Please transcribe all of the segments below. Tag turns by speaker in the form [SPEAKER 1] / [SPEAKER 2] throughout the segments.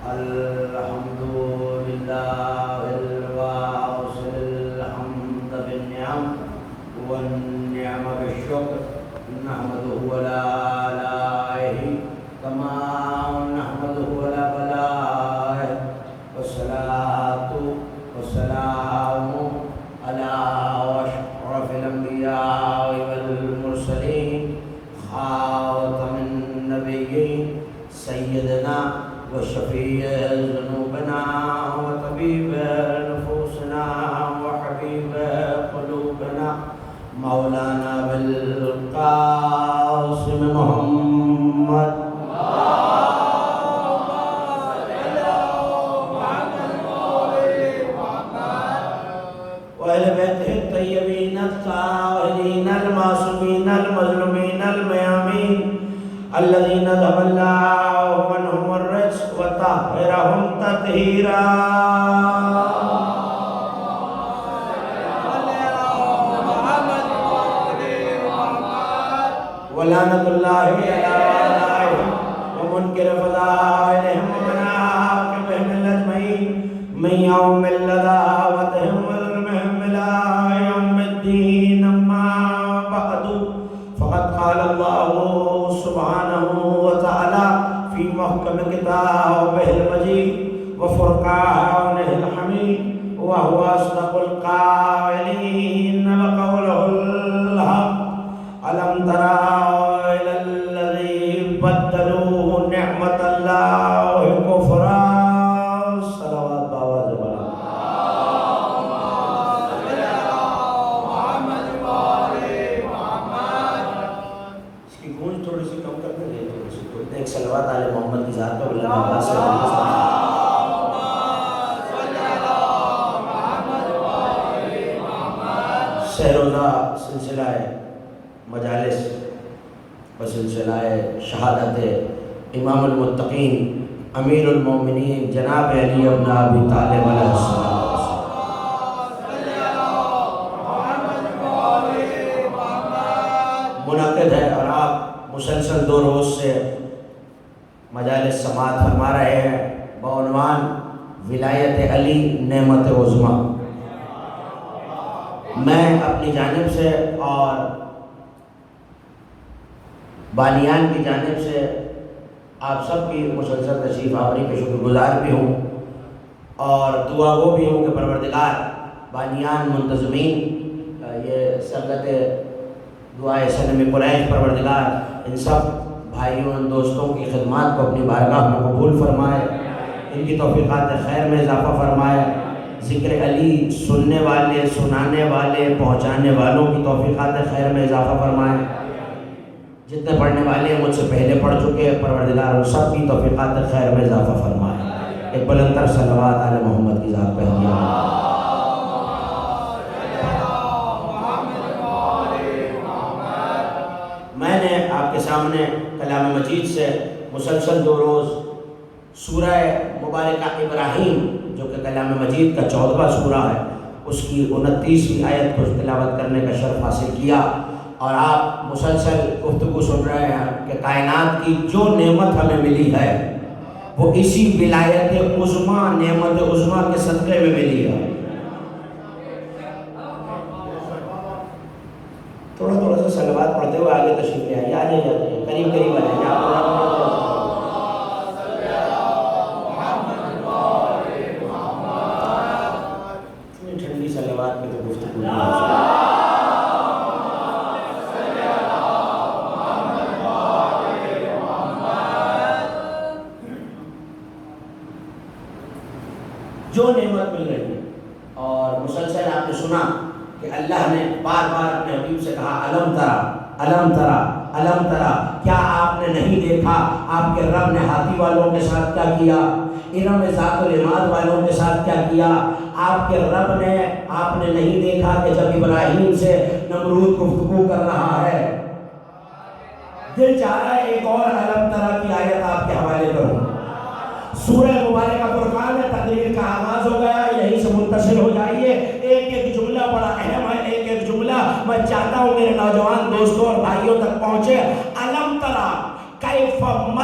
[SPEAKER 1] الحمد لله الواصل الحمد بالنعم والنعم بالشكر نحمده ولا إله كما نحمده ولا بلائه والصلاة والسلام على أشرف الأنبياء والمرسلين خاتم النبيين سيدنا وشفيع ذنوبنا وطبيب نفوسنا وحبيب قلوبنا مولانا بالقاسم محمد وأهل بيته الطيبين الطاهرين المعصومين المظلومين الميامين الذين ذهب الله عنهم الرجس وطهرهم تطهيرا ولعنة الله على أعدائهم ومنكر فضائلهم ومناقبهم الأجمعين من يوم العداوتهم وظلمهم إلى يوم الدين أما بعد فقد قال الله سبحانه وتعالى في محكم كتابه المجيد وفرقانه الحميد وهو أصدق القائلين وقوله الحق ألم ترى إلى الذي بدلوا نعمة الله كفرا صلوات بآواز بلند اس کی گونج تھوڑی سی کم کر دیں تھوڑی سی ایک صلوات آل محمد کی ذات پر اللہ عباس صلی اللہ علیہ وسلم سہروزہ سلسلہ مجالس بسلسلہ شہادت امام المتقین امیر المومنین جناب علی بن ابی طالب علیہ السلام منعقد ہے اور آپ مسلسل 2 روز سے مجالس سماعت فرما رہے ہیں بعنوان ولایت علی نعمت عظمیٰ۔ میں اپنی جانب سے اور بانیان کی جانب سے آپ سب کی مسلسل تشریف آوری پہ شکر گزار بھی ہوں اور دعا گو بھی ہوں کہ پروردگار بانیان منتظمین یہ سرگت دعائے سنم قریش پروردگار ان سب بھائیوں اور دوستوں کی خدمات کو اپنی بارگاہ میں قبول فرمائے، ان کی توفیقات خیر میں اضافہ فرمائے، ذکر علی سننے والے سنانے والے پہنچانے والوں کی توفیقات خیر میں اضافہ فرمائے، جتنے پڑھنے والے ہیں مجھ سے پہلے پڑھ چکے ہیں پروردگار ان سب کی توفیقات خیر میں اضافہ فرمائے۔ ایک بلندر صلوات آل محمد کی ذات پہ ہدیہ میں نے آپ کے سامنے کلام مجید سے مسلسل 2 روز سورہ مبارکہ ابراہیم جو کہ کلام مجید کا 14واں سورہ ہے اس کی 29ویں آیت کو تلاوت کرنے کا شرف حاصل کیا اور آپ مسلسل گفتگو سن رہے ہیں کہ کائنات کی جو نعمت ہمیں ملی ہے وہ اسی ولایت عظمیٰ نعمت عظمیٰ کے صدقے میں ملی ہے۔ تھوڑا تھوڑا سا صلوات پڑھتے ہوئے آگے تشریف لے آئیے، آ جائیے قریب قریب آ جائیے آپ اتنی ٹھنڈی صلوات میں تو گفتگو نہیں ہو سکتی۔ جو نعمت مل رہی ہے اور مسلسل آپ نے سنا کہ اللہ نے بار بار اپنے حبیب سے کہا علم ترا علم ترا علم ترا، کیا آپ نے نہیں دیکھا آپ کے رب نے ہاتھی والوں کے ساتھ کیا کیا، ارم ذات العماد والوں کے ساتھ کیا کیا، آپ کے رب نے آپ نے نہیں دیکھا کہ جب ابراہیم سے نمرود گفتگو کر رہا ہے، دل چاہ رہا ہے ایک اور علم ترا کی آیت آپ کے حوالے کروں۔ سورہ مبارکہ فرقان میں تقریر کا آغاز ہو گیا، یہیں سے منتشر ہو جائیے۔ ایک ایک جملہ بڑا اہم ہے، ایک ایک جملہ میں چاہتا ہوں میرے نوجوان دوستوں اور بھائیوں تک پہنچے۔ علم ترا کیف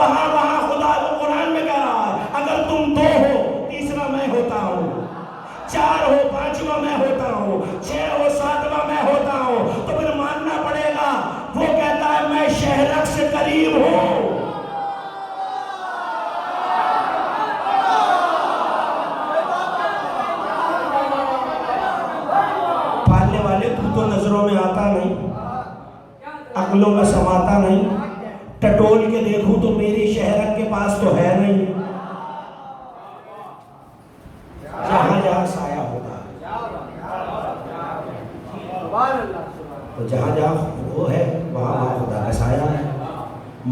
[SPEAKER 1] وہاں خدا کو قرآن میں کہہ رہا ہے اگر تم دو ہو تیسرا میں ہوتا ہوں، 4 ہو 5واں میں ہوتا ہوں، 6 ہو 7واں میں ہوتا ہوں، تو پھر ماننا پڑے گا وہ کہتا ہے میں شہرک سے قریب ہوں۔ پالنے والے تو نظروں میں آتا نہیں، عقلوں میں سماتا نہیں، ٹٹول کے دیکھوں تو میری شہرک کے پاس تو ہے نہیں۔ جہاں جہاں سایہ ہوتا ہے، تو جہاں جہاں وہ ہے وہاں وہاں خدا کا سایہ ہے۔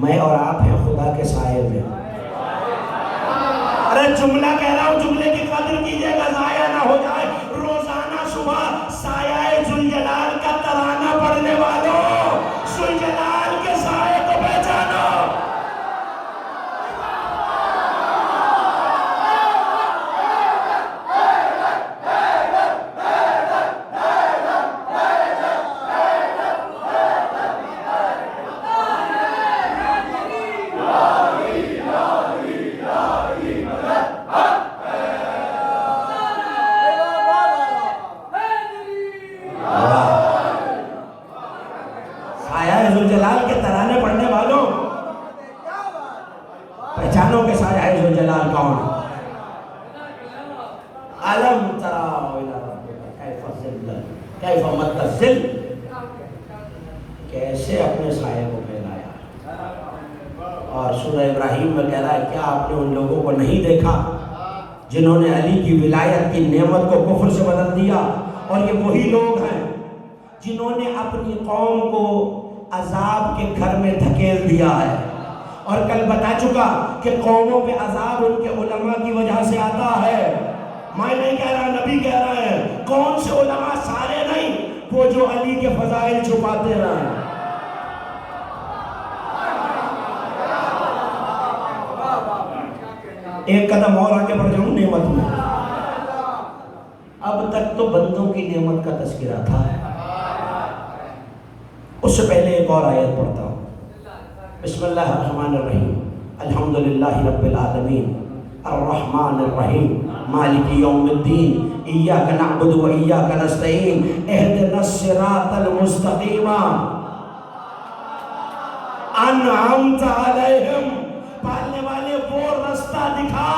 [SPEAKER 1] میں اور آپ ہیں خدا کے سائے میں۔ ارے جملہ کہہ رہا ہوں، جملے کی قدر کیجئے گا ضائع نہ ہو جائے۔ روزانہ صبح سایہ ذوالجلال کا ترانہ پڑھنے والوں، ذوالجلال کے سائے کو پہچانو۔ سایہ ذوالجلال کے ترانے پڑھنے والوں، پہچانو کہ سایہ ذوالجلال کون ہے۔ علم ترى إلى ربك كيف ظل كيف مد الظل، کیسے اپنے سائے کو پھیلایا۔ اور سورہ ابراہیم میں کہہ رہا ہے کیا آپ نے ان لوگوں کو نہیں دیکھا جنہوں نے علی کی ولایت کی نعمت کو کفر سے بدل دیا؟ اور یہ وہی لوگ ہیں جنہوں نے اپنی قوم کو عذاب کے گھر میں دھکیل دیا ہے۔ اور کل بتا چکا کہ قوموں پہ عذاب ان کے علماء کی وجہ سے آتا ہے۔ میں نہیں کہہ رہا، نبی کہہ رہا ہے۔ کون سے علماء؟ سارے نہیں، وہ جو علی کے فضائل چھپاتے رہے۔ ایک قدم اور آگے بڑھ جاؤں نعمت میں۔ اب تک تو بندوں کی نعمت کا تذکرہ تھا، اس سے پہلے ایک اور آیت پڑھتا ہوں۔ بسم اللہ الرحمن الرحیم، الحمدللہ رب العالمین الرحمن الرحیم مالک یوم الدین ایاک نعبد و ایاک نستعین اہدنا الصراط المستقیم انعمت علیہم۔ پالنے والے وہ رستہ دکھا،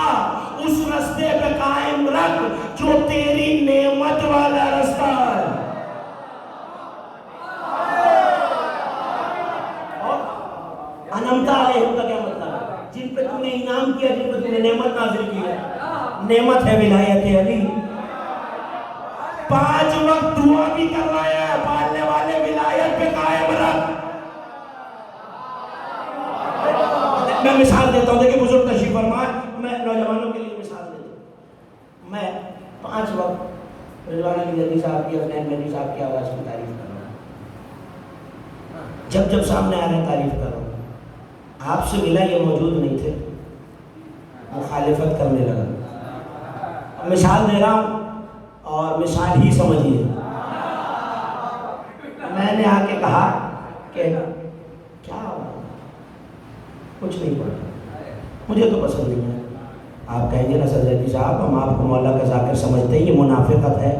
[SPEAKER 1] اس رستے پہ قائم رکھ جو تیری نعمت والا رستہ ہے۔ انعمت علیہم کا کیا مطلب ہے؟ جن پہ تم نے انعام کیا، جن پہ تم نے نعمت نازل کی ہے۔ نعمت ہے ولایت علی۔ 5 وقت دعا بھی کر رہے ہیں، پالنے والے ولایت پہ قائم رکھ۔ میں مثال دیتا ہوں، دیکھیں بزرگ تشریف فرما، میں نوجوانوں کے لیے مثال دیتا ہوں۔ میں 5 وقت رضوان علی جدی صاحب کی، حسنین مہدی صاحب کی آواز کی تعریف کر رہا ہوں۔ جب جب سامنے آ رہے ہیں تعریف کر رہا ہوں۔ آپ سے ملا، یہ موجود نہیں تھے، مخالفت کرنے لگا۔ مثال دے رہا ہوں اور مثال ہی سمجھیے۔ میں نے آ کے کہا کہ کیا کچھ نہیں پڑھا، مجھے تو پسند نہیں ہے۔ آپ کہیں گے نا سرجیتی صاحب ہم آپ کو مولا کا ذاکر سمجھتے ہیں، یہ منافقت ہے۔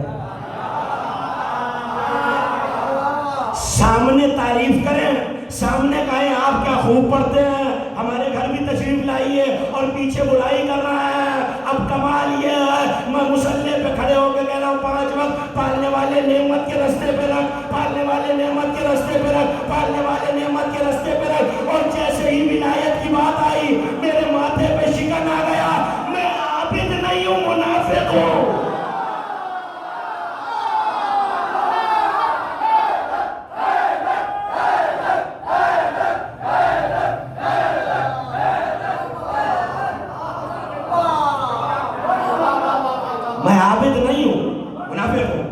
[SPEAKER 1] سامنے تعریف کریں، سامنے کہیں آپ کیا خوب پڑھتے ہیں، ہمارے گھر بھی تشریف لائیے، اور پیچھے برائی کر رہا ہے۔ اب کمال یہ ہے میں مصلی پہ کھڑے ہو کے کہہ رہا ہوں 5 وقت پالنے والے نعمت کے رستے پہ رکھ، پالنے والے نعمت کے رستے پہ رکھ، پالنے والے نعمت کے رستے پہ رکھ۔ اور جیسے ہی ولایت کی بات آئی میرے ماتھے پہ شکن آ گیا۔ میں عابد نہیں ہوں، منافق ہوں۔ میں عابد نہیں ہوں، منافق ہوں۔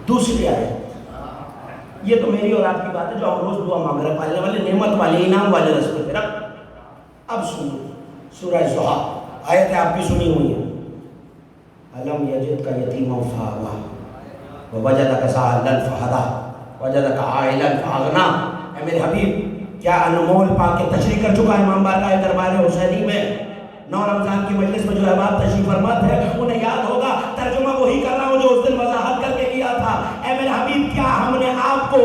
[SPEAKER 1] دوسری آیت، یہ تو میری اور آپ کی بات ہے جو ہم روز دعا مانگ رہے ہیں، پالنے والے نعمت والے انعام والے رستے پہ رکھ۔ اب سنو سورہ زحا، آیت آپ کی سنی ہوئی ہے۔ الم یجدک یتیما فآویٰ ووجدک ضالا فہدیٰ ووجدک عائلا فأغنیٰ۔ اے میرے حبیب، کیا انمول پا کے تشریح کر چکا امام بارگاہ دربار حسینی میں 9 رمضان کی مجلس میں جو احباب تشریف فرمات ہے انہیں یاد ہوگا، ترجمہ وہی کر رہا ہوں جو اس دن وضاحت کر کے کیا تھا۔ اے میرے حبیب، کیا ہم نے آپ کو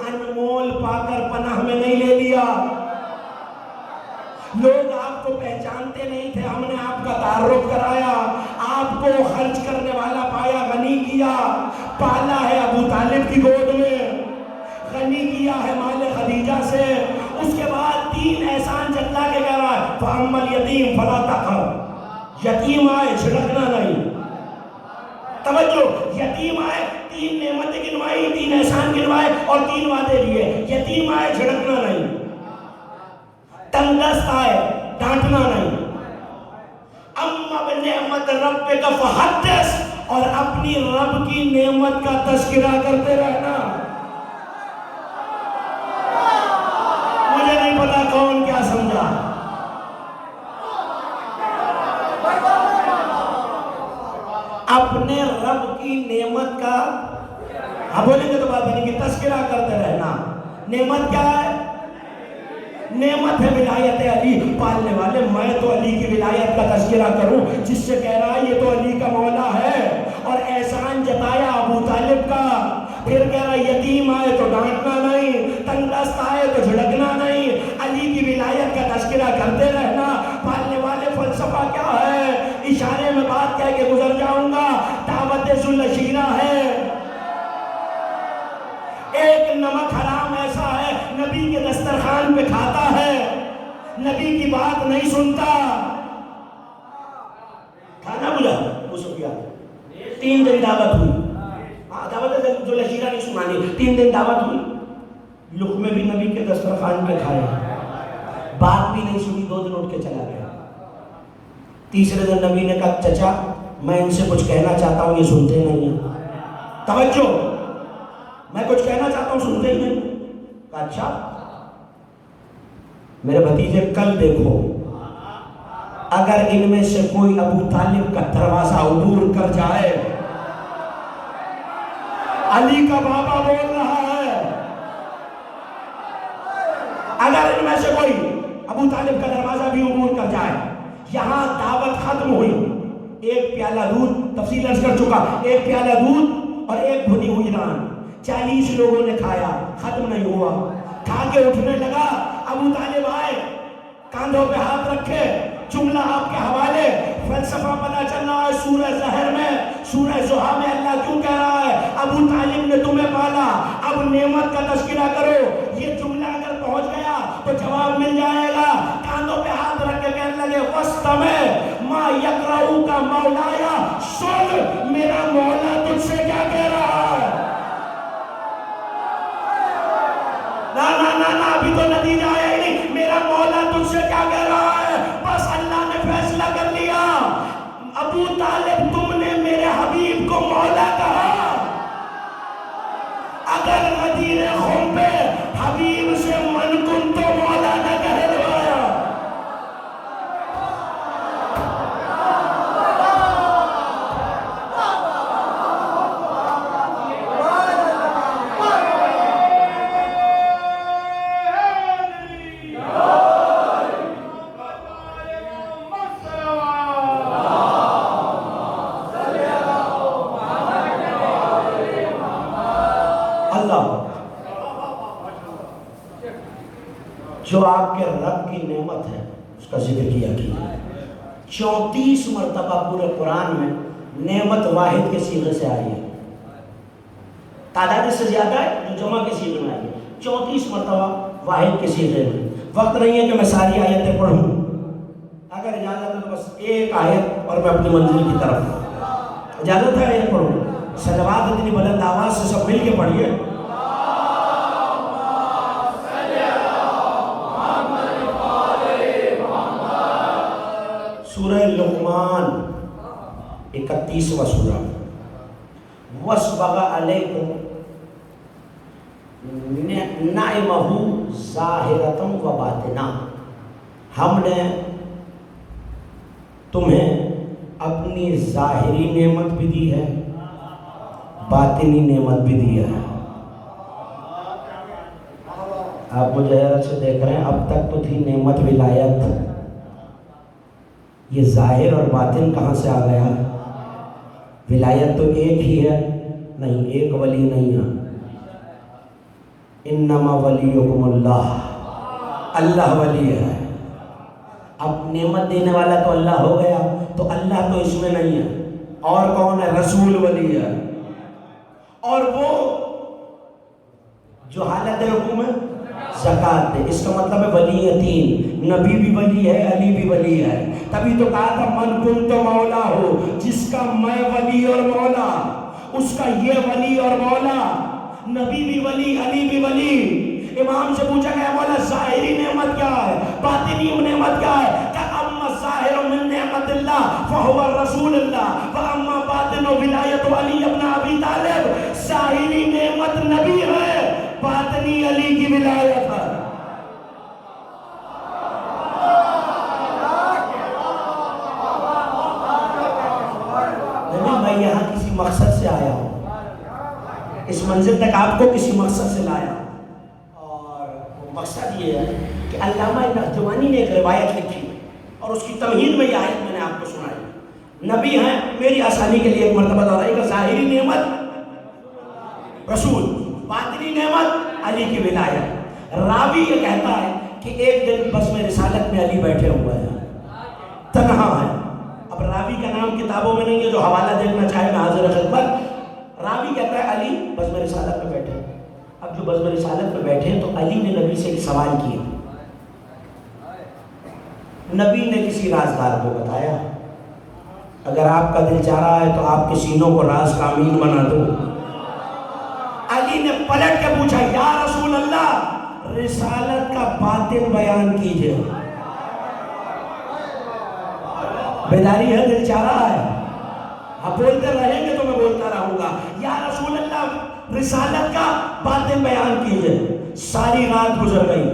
[SPEAKER 1] انمول پا کر پناہ میں نہیں لے لیا؟ لوگ آپ کو پہچانتے نہیں تھے، ہم نے آپ کا تعارف کرایا، آپ کو خرچ کرنے والا پایا، غنی کیا، پالا ہے ابو طالب کی گود میں، غنی کیا ہے مال خدیجہ سے۔ اس کے بعد 3 احسان جتلا کے کہہ رہا ہے فَأَمَّا الْيَتِيمُ فَلَا تَقْهَرْ، یتیم آئے چھڑکنا نہیں۔ توجہ، یتیم آئے، 3 نعمتیں گنوائی، 3 احسان گنوائے اور 3 وعدے دیے۔ یتیم آئے چھڑکنا نہیں، تنگست آئے ڈانٹنا نہیں، اما بنعمت ربک فحدث، اور اپنی رب کی نعمت کا تذکرہ کرتے رہنا۔ مجھے نہیں پتا کون کیا سمجھا۔ اپنے رب کی نعمت کا، ہاں بولیں گے تو بات بنیں گی، تذکرہ کرتے رہنا۔ نعمت کیا ہے؟ نعمت ہے ولایت علی پالنے والے۔ میں تو علی کی ولایت کا تذکرہ کروں جس سے کہہ رہا ہے یہ تو علی کا مولا ہے، اور احسان جتایا ابو طالب کا۔ پھر کہہ رہا یتیم آئے تو ڈانٹنا نہیں، تنگست آئے تو جھڑکنا نہیں، علی کی ولایت کا تذکرہ کرتے رہنا۔ پالنے والے فلسفہ کیا ہے؟ اشارے میں بات کہہ کے گزر جاؤں گا، دعوت ذوالعشیرہ ہے۔ ایک نمک حرام ایسا ہے نبی کے دسترخوان پہ کھاتا ہے، نبی کی بات نہیں سنتا۔ کھانا بلا وہ سفیا 3 دن دعوت ہوئی، دعوت ذوالعشیرہ نہیں سنانی، 3 دن دعوت ہوئی، لقمے بھی نبی کے دسترخوان پہ کھائے، بات بھی نہیں سنی، 2 دن اٹھ کے چلا گیا۔ تیسرے دن نبی نے کہا چچا میں ان سے کچھ کہنا چاہتا ہوں، یہ سنتے نہیں ہیں۔ توجہ، میں کچھ کہنا چاہتا ہوں، سنتے ہی نہیں۔ کہا اچھا میرے بھتیجے کل دیکھو، اگر ان میں سے کوئی ابو طالب کا دروازہ عبور کر جائے، علی کا بابا بول رہا ہے، اگر ان میں سے کوئی ابو طالب کا دروازہ بھی عبور کر جائے، یہاں دعوت ختم ہوئی، 1 پیالہ دودھ، تفصیل عرض کر چکا، 1 پیالہ دودھ اور 1 بھنی ہوئی نان، 40 لوگوں نے کھایا، ختم نہیں ہوا۔ کھا کے اٹھنے لگا، ابو طالب آئے، کاندھوں پہ ہاتھ رکھے، جملہ آپ کے حوالے، فلسفہ پتہ چل رہا ہے۔ سورہ زہر میں، سورہ زحا میں اللہ کیوں کہہ رہا ہے ابو طالب نے تمہیں پالا، اب نعمت کا تذکرہ کرو؟ یہ جملہ اگر پہنچ گیا تو جواب مل جائے گا۔ کاندھوں پہ ہاتھ رکھ کے کہنے لگے وَاسْتَمِعْ مَا يَقْرَؤُكَ مَوْلَايَ، سن میرا مولا تجھ سے کیا کہہ رہا ہے۔ نا ابھی تو نتیجہ آیا ہی نہیں، میرا مولا تجھ سے کیا کہہ رہا ہے؟ بس اللہ نے فیصلہ کر لیا، ابو طالب تم نے میرے حبیب کو مولا کہا، اگر غدیر خم پہ حبیب سے من کن تو مولا نہ کہہ دوایا۔ جو آپ کے رب کی نعمت ہے اس کا ذکر کیا کیجیے۔ 34 مرتبہ پورے قرآن میں نعمت واحد کے صیغے سے آئی ہے، تعداد سے زیادہ ہے جو جمع کے صیغے میں آئی ہے، 34 مرتبہ واحد کے صیغے میں۔ وقت نہیں ہے کہ میں ساری آیتیں پڑھوں، اگر اجازت ہے تو بس 1 آیت اور میں اپنی منزل کی طرف، اجازت ہے آیت پڑھوں؟ صلوات اتنی بلند آواز سے سب مل کے پڑھیے۔ سورہ لقمان 31واں سورہ، وَاسْبَغَ عَلَيْكُمْ نَعِمَهُ ظَاهِرَةً وَبَاطِنًا، ہم نے تمہیں اپنی ظاہری نعمت بھی دی ہے، باطنی نعمت بھی دی ہے۔ آپ مجھے حیرت سے دیکھ رہے ہیں، اب تک تو تھی نعمت ولایت، یہ ظاہر اور باطن کہاں سے آ گیا؟ ولایت تو ایک ہی ہے، نہیں ایک ولی نہیں ہے، انما ولیکم اللہ، اللہ ولی ہے۔ اب نعمت دینے والا تو اللہ ہو گیا، تو اللہ تو اس میں نہیں ہے، اور کون ہے؟ رسول ولی ہے۔ اور وہ جو حالت حکومت زکوٰۃ دے، اس کا مطلب ہے ولی تین، نبی بھی ولی ہے، علی بھی ولی ہے۔ تبھی تو کہا تھا من کنت مولا ہو، جس کا میں ولی اور مولا، اس کا یہ ولی اور مولا، نبی بھی ولی، علی بھی ولی۔ امام سے پوچھا گیا مولا ظاہری نعمت کیا ہے، باطنی نعمت کیا ہے؟ کہ اما ظاہر من نعمت اللہ فہو رسول اللہ واما باطن ولایت علی ابن ابی طالب۔ ظاہری نعمت نبی ہے، باطنی علی کی ولایت ہے۔ میں یہاں کسی مقصد سے آیا ہوں، اس منزل تک آپ کو کسی مقصد سے لایا، اور وہ مقصد یہ ہے کہ علامہ نقدوانی نے ایک روایت لکھی اور اس کی تمہید میں یہ آیت میں نے آپ کو سنائی۔ نبی ہیں، میری آسانی کے لیے ایک مرتبہ دہرائی کہ ظاہری نعمت رسول، باطنی نعمت علی کی ولایت۔ راوی یہ کہتا ہے کہ ایک دن بس میں رسالت میں علی بیٹھے ہوئے ہیں، تنہا ہے۔ اب راوی کا نام کتابوں میں نہیں ہے، جو حوالہ دیکھنا چاہے میں حاضر خدمت۔ راوی کہتا ہے علی بس میں رسالت میں بیٹھے۔ اب جو بس میں رسالت میں بیٹھے تو علی نے نبی سے ایک سوال کیا، نبی نے کسی رازدار کو بتایا، اگر آپ کا دل چاہ رہا ہے تو آپ کے سینوں کو راز کا امین بنا دو۔ علی نے پلٹ کے پوچھا یا رسول اللہ رسالت کا باطن بیان کیجئے۔ بیداری ہے، دل چاہ رہا ہے، آپ بولتے رہیں گے تو میں بولتا رہوں گا۔ یا رسول اللہ رسالت کا باطن بیان کیجئے۔ ساری رات گزر گئی،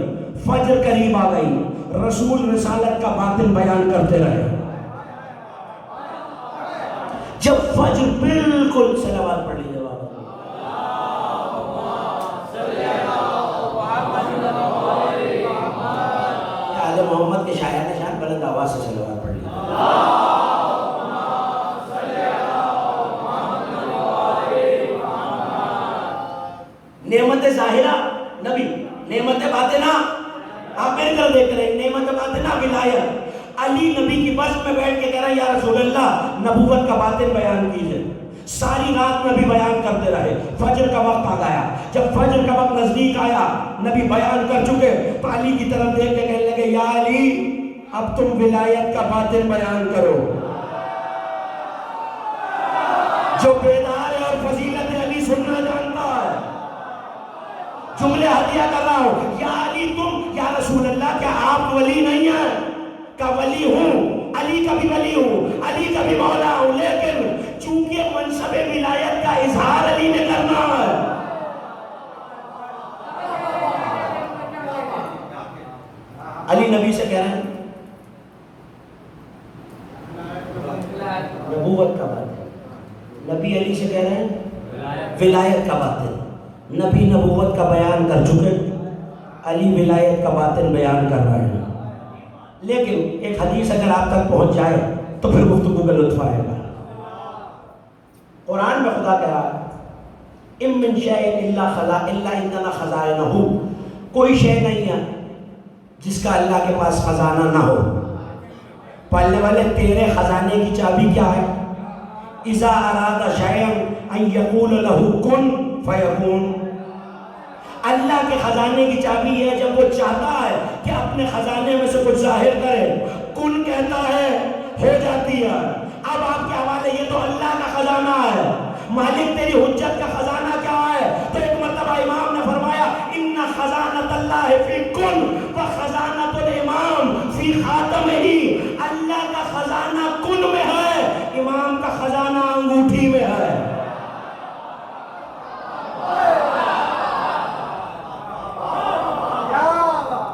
[SPEAKER 1] فجر قریب آ گئی، رسول رسالت کا باطن بیان کرتے رہے۔ جب فجر بالکل صلوات پڑھ لیجیے آل محمد کے شاعر نشان بلند آواز سے صلوات پڑھ لیجیے۔ نعمت ظاہرہ نبی، نعمت باطنہ آپ میرے طرف دیکھ رہے ہیں، نعمت باطنہ ولایت۔ علی نبی کی بس میں بیٹھ کے کہہ رہا ہے یا رسول اللہ نبوت کا باطن بیان کیجئے۔ ساری رات نبی بیان کرتے رہے، فجر کا وقت آ گیا۔ جب فجر کا وقت نزدیک آیا، نبی بیان کر چکے تو علی کی طرف دیکھ کے کہنے لگے یا علی اب تم ولایت کا باطن بیان کرو۔ جو بیدار ہے اور فضیلت علی سننا جانتا ہے، جملے ہدیہ کر رہا ہوں، یا علی تم، یا رسول اللہ کیا آپ ولی نہیں ہیں؟ کہ ولی ہوں، علی کا بھی ولی ہوں، علی کا بھی مولا ہوں، لیکن چونکہ منصب ولایت کا اظہار علی نے کرنا ہے۔ علی نبی سے کہہ رہے ہیں نبوت کا باطن، نبی علی سے کہہ رہے ہیں ولایت کا باطن۔ نبی نبوت کا بیان کر چکے، علی ولایت کا باطن بیان کر رہے ہیں۔ لیکن ایک حدیث اگر آپ تک پہنچ جائے تو پھر گفتگو کا لطف آئے گا۔ قرآن میں خدا کہہ رہا ہے ام من شیء الا عندنا خزائنہ، کوئی شے نہیں ہے جس کا اللہ کے پاس خزانہ نہ ہو۔ پڑھنے والے تیرے خزانے کی چابی کیا ہے؟ اذا اراد شیئا ان یقول له کن فیکون۔ اللہ کے خزانے کی چابی ہے جب وہ چاہتا ہے کہ اپنے خزانے میں سے کچھ ظاہر کرے، کن کہتا ہے ہو جاتی ہے۔ اب آپ کے حوالے یہ تو اللہ کا خزانہ ہے، مالک تیری حجت کا خزانہ کیا ہے؟ تو ایک مرتبہ امام نے فرمایا ان خزانۃ اللہ فی کن و خزانۃ الامام فی خاتمہ، اللہ کا خزانہ کن میں ہے، امام کا خزانہ انگوٹھی میں ہے۔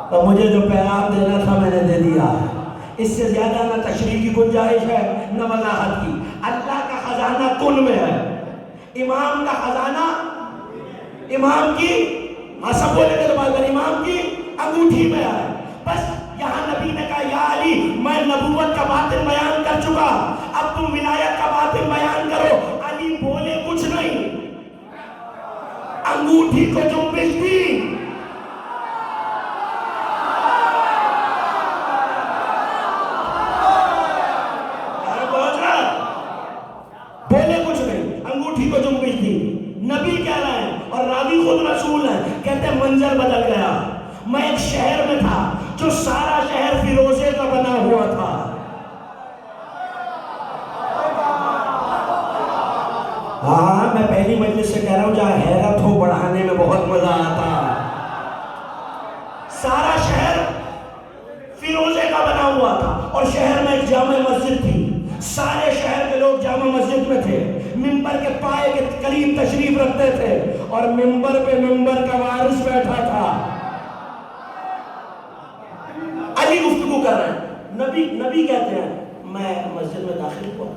[SPEAKER 1] تو مجھے جو پیغام دینا تھا میں نے دے دیا، اس سے زیادہ نہ تشریح کی گنجائش ہے نہ وضاحت کی۔ اللہ کا خزانہ کن میں ہے، امام کا خزانہ، امام کی سب بولے گے تو بات کریں، امام کی میں ایک شہر میں تھا جو سارا شہر فیروزے کا بنا ہوا تھا. ہاں میں پہلی مجلس سے کہہ رہا ہوں جہاں حیرت ہو بڑھانے میں بہت مزہ آتا. سارا شہر فیروزے کا بنا ہوا تھا اور شہر میں ایک جامع مسجد تھی. سارے شہر کے لوگ جامع مسجد میں تھے، منبر کے پائے کے قریب تشریف رکھتے تھے اور منبر پہ منبر کا وارث بیٹھا تھا. علی گفتگو کر رہے ہیں. نبی کہتے ہیں میں مسجد میں داخل ہوا.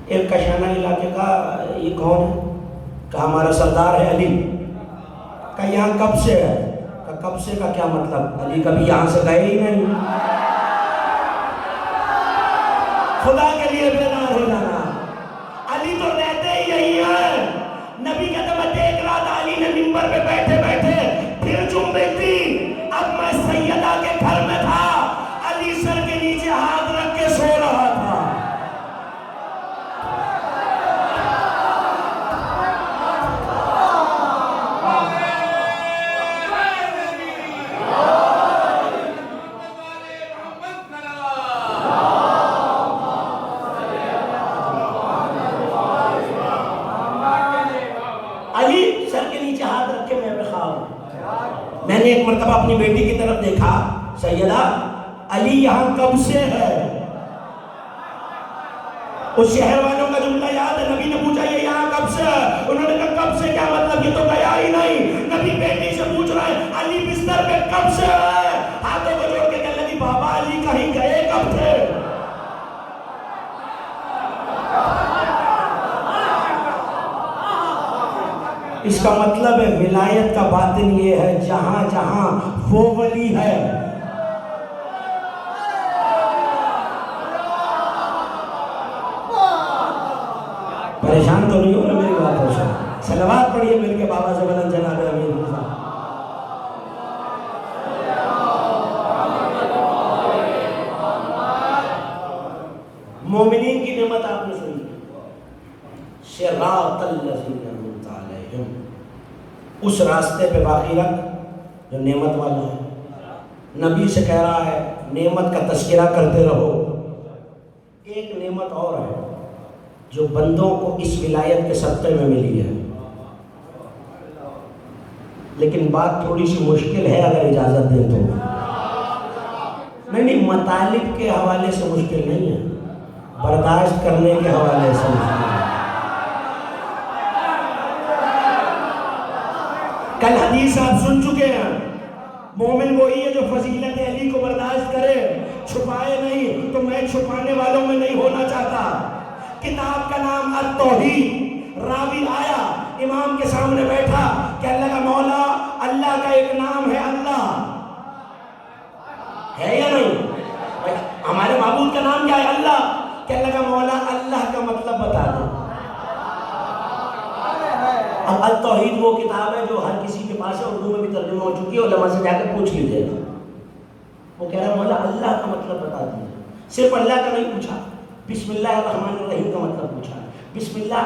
[SPEAKER 1] ایک کشانہ علاقے کا یہ کون ہے؟ کہا ہمارا سردار ہے علی. کہا یہاں کب سے ہے؟ کہا کب سے کا کیا مطلب؟ علی کبھی یہاں سے گئے ہی نہیں. خدا کے لیے بیدار ہو جانا. علی تو رہتے ہی یہی ہیں. نبی کہتے میں دیکھ رہا تھا علی نے منبر پہ بیٹھے بیٹھے پھر جمعے تھی. اب میں سیدہ کے گھر میں تھا، علی سر کے نیچے ہاتھ رکھ کے سو رہا تھا. میں نے ایک مرتبہ اپنی بیٹی کی طرف دیکھا، سیدہ علی یہاں کب سے ہے؟ اس شہر والوں کا جملہ یاد ہے. نبی نے پوچھا یہ یہاں کب سے ہے؟ انہوں نے کہا کب سے کیا مطلب، یہ تو گیا ہی نہیں. نبی بیٹی سے پوچھ رہا ہے علی بستر پہ کب سے ہے؟ ہاتھوں کو جوڑ کے کہنے لگی بابا علی کہیں گئے کب تھے؟ اس کا مطلب ہے ولایت کا باطن یہ ہے جہاں جہاں وہ ولی ہے. پریشان تو نہیں ہو رہا میری بات پر؟ صلوات پڑھیے مل کے بابا سے بلند جناب امین. مومنین کی نعمت آپ نے سنی، صراط الذین انعمت علیہم، اس راستے پہ باقی رکھ جو نعمت والا ہے. نبی سے کہہ رہا ہے نعمت کا تذکرہ کرتے رہو. ایک نعمت اور ہے جو بندوں کو اس ولایت کے صدقے میں ملی ہے، لیکن بات تھوڑی سی مشکل ہے اگر اجازت دیں تو. نہیں مطالب کے حوالے سے مشکل نہیں ہے، برداشت کرنے کے حوالے سے مشکل ہے. کل حدیث آپ سن چکے ہیں، مومن وہی ہے جو فضیلت علی کو برداشت کرے، چھپائے نہیں. تو میں چھپانے والوں میں نہیں ہونا چاہتا. کتاب کا نام التوحید. راوی آیا امام کے سامنے بیٹھا کہ اللہ کا مولا، اللہ کا ایک نام ہے اللہ، ہے یا نہیں؟ ہمارے معبود کا نام کیا ہے؟ اللہ. کہ اللہ کا مولا اللہ کا مطلب بتا دو. اب التوحید وہ کتاب ہے جو ہر کسی کے پاس ہے، اردو میں بھی ترجمہ ہو چکی ہے، علماء سے جا کے پوچھ لیجیے گا. وہ کہہ رہا مولا اللہ کا مطلب بتا دیجیے. صرف اللہ کا نہیں پوچھا، بسم اللہ الرحمن الرحیم کا مطلب پوچھا. بسم اللہ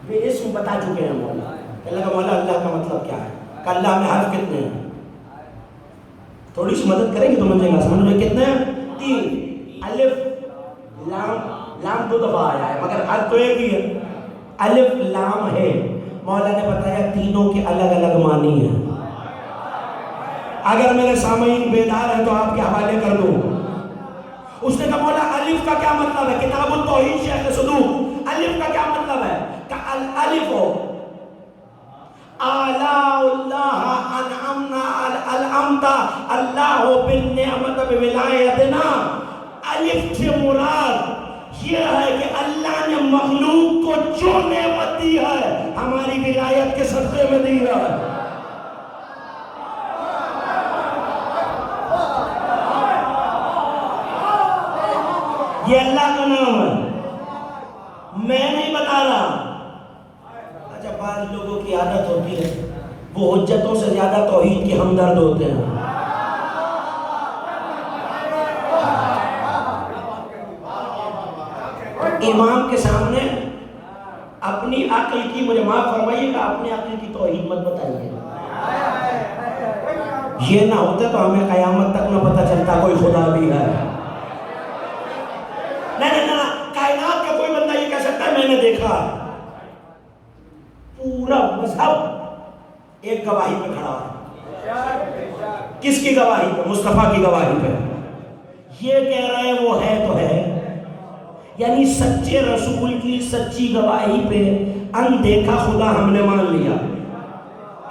[SPEAKER 1] یہ اسم بتا چکے ہیں مولا. اللہ کا مولا اللہ کا مطلب کیا ہے؟ کہ اللہ میں حرف کتنے ہیں؟ تھوڑی سی مدد کریں گے تو مجھے گا سمجھ میں. کتنے ہیں؟ 3. الف لام 2 دفعہ آیا ہے مگر حرف تو ایک ہی ہے. الف لام ہے. مولا نے بتایا تینوں کے الگ الگ معنی ہیں. اگر میرے سامعین بیدار ہیں تو آپ کے حوالے کر دوں. اس نے کہا مولا الف کا کیا مطلب ہے؟ کتاب التوحید شیخ صدوق. الف کا کیا مطلب ہے؟ کہ الالف آلاء اللہ انعمنا الامتا اللہ بالنعمت بولایتنا. الف سے مراد یہ ہے کہ اللہ نے مخلوق کو جو نعمت دی ہے ہماری ولایت کے صدقے میں دی ہے. یہ اللہ کا نام ہے، میں نہیں بتا رہا. اچھا بعض لوگوں کی عادت ہوتی ہے وہ حجتوں سے زیادہ توحید کے ہمدرد ہوتے ہیں. امام کے سامنے اپنی عقل کی، مجھے معاف فرمائیے گا، اپنی عقل کی توحید مت بتائیے. یہ نہ ہوتے تو ہمیں قیامت تک نہ پتہ چلتا کوئی خدا بھی ہے۔ نہیں، کائنات کا کوئی بندہ یہ کہہ سکتا ہے میں نے دیکھا۔ پورا مذہب ایک گواہی پہ کھڑا ہے۔ کس کی گواہی پہ؟ مصطفیٰ کی گواہی پہ۔ یہ کہہ رہے ہیں وہ ہے تو ہے، یعنی سچے رسول کی سچی گواہی پہ اندیکھا خدا ہم نے مان لیا۔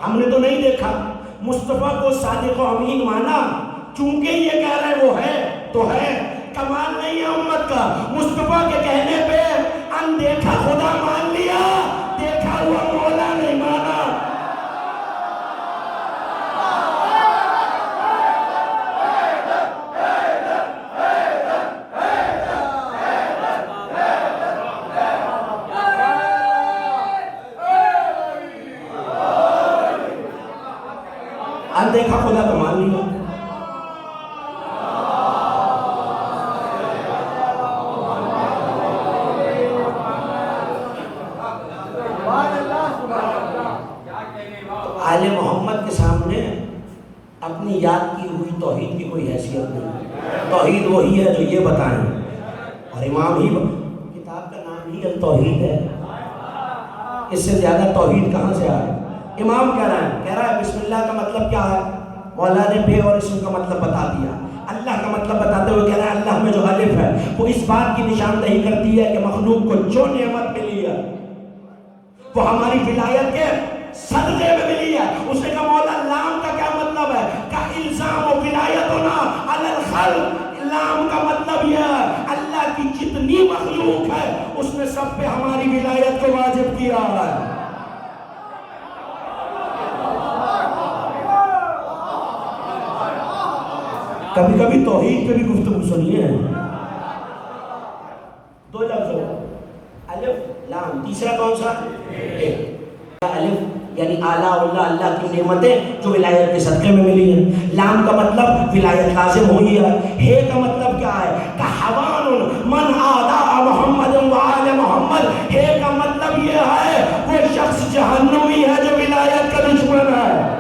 [SPEAKER 1] ہم نے تو نہیں دیکھا، مصطفیٰ کو صادق و امین مانا، چونکہ یہ کہہ رہے وہ ہے تو ہے۔ کمال نہیں ہے امت کا، مصطفیٰ کے کہنے پہ اندیکھا خدا مان لیا، دیکھا ہوا مولا نہیں مانا۔ اندیکھا خدا تو مان لیا۔ آل محمد کے سامنے اپنی یاد کی ہوئی توحید کی کوئی حیثیت نہیں۔ توحید وہی ہے جو یہ بتائیں، اور امام ہی کتاب کا نام ہی التوحید ہے، اس سے زیادہ توحید کہاں سے آئے؟ امام کہہ رہا ہے بسم اللہ کا مطلب کیا ہے؟ مولا نے بے اور اسم کا مطلب بتا دیا۔ اللہ کا مطلب بتاتے ہوئے کہہ رہا ہے اللہ میں جو الف ہے وہ اس بات کی نشاندہی کرتی ہے کہ مخلوق کو جو نعمت ملی ہے وہ ہماری ولایت کے صدقے میں ملی ہے۔ اس نے کہا مولا لام کا کیا مطلب ہے؟ کہ الزام و ولایتنا علی الخلق۔ لام کا مطلب یہ ہے اللہ کی جتنی مخلوق ہے اس نے سب پہ ہماری ولایت کو واجب کیا ہے۔ کبھی کبھی توحید پہ بھی گفتگو سنیے۔ دو لفظ ہو، الف لام، تیسرا کون سا؟ الف یعنی اعلیٰ اللہ، اللہ کی نعمتیں جو ولایت کے صدقے میں ملی ہیں۔ لام کا مطلب ولایت لازم ہوئی ہے۔ ہے کا مطلب کیا ہے؟ کہ حوان من آداء محمد و آل محمد۔ ہے کا مطلب یہ ہے وہ شخص جہنمی ہے جو ولایت کا دشمن ہے۔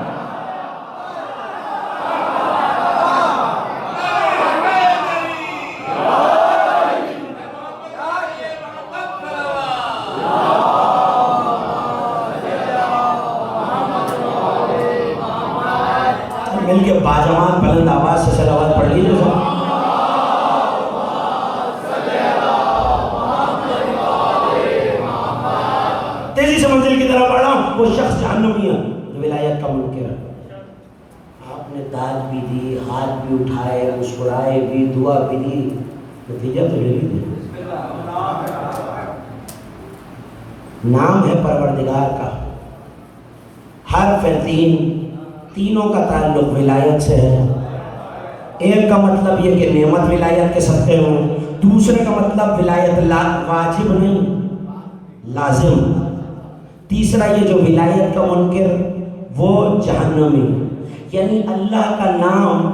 [SPEAKER 1] مل کے باجمان بلند آواز سے صلوات پڑھ لیجیے۔ تیزی سے منزل کی طرف بڑھ رہا ہوں۔ وہ شخص جہنمی ہے جو ولایت کا منکر ہے۔ آپ نے داد بھی دی، ہاتھ بھی اٹھائے، مسکرائے بھی، دعا بھی دی، نتیجہ تو لے لیجیے۔ نام ہے پروردگار کا، حرف تین، تینوں کا تعلق ولایت سے ہے۔ ایک کا مطلب یہ کہ نعمت ولایت کے صدقے میں، دوسرے کا مطلب ولایت واجب نہیں لازم، تیسرا یہ جو ولایت کا منکر وہ جہنمی۔ یعنی اللہ کا نام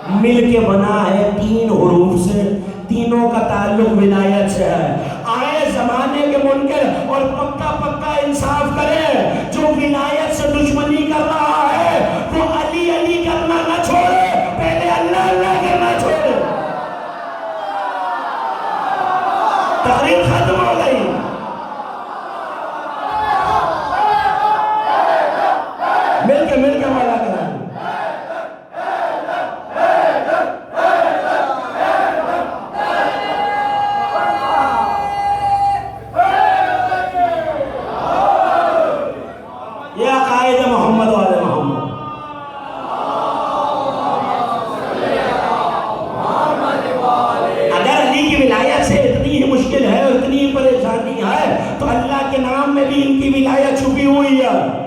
[SPEAKER 1] مل کے بنا ہے تین حروف سے، تینوں کا تعلق ولایت سے ہے۔ آئے زمانے کے منکر اور پکا پکا انصاف کرے، جو ولایت سے دشمنی کر رہا ہے وہ علی علی کرنا نہ چھوڑے، پہلے اللہ اللہ کرنا چھوڑے۔ تقریر ختم ہو گئی۔ مل کے والا کریں۔ یہ عقائد محمد والے محمد۔ اگر علی کی ولایت سے اتنی ہی مشکل ہے، اتنی ہی پریشانی ہے، تو اللہ کے نام میں بھی ان کی ولایت چھپی ہوئی ہے۔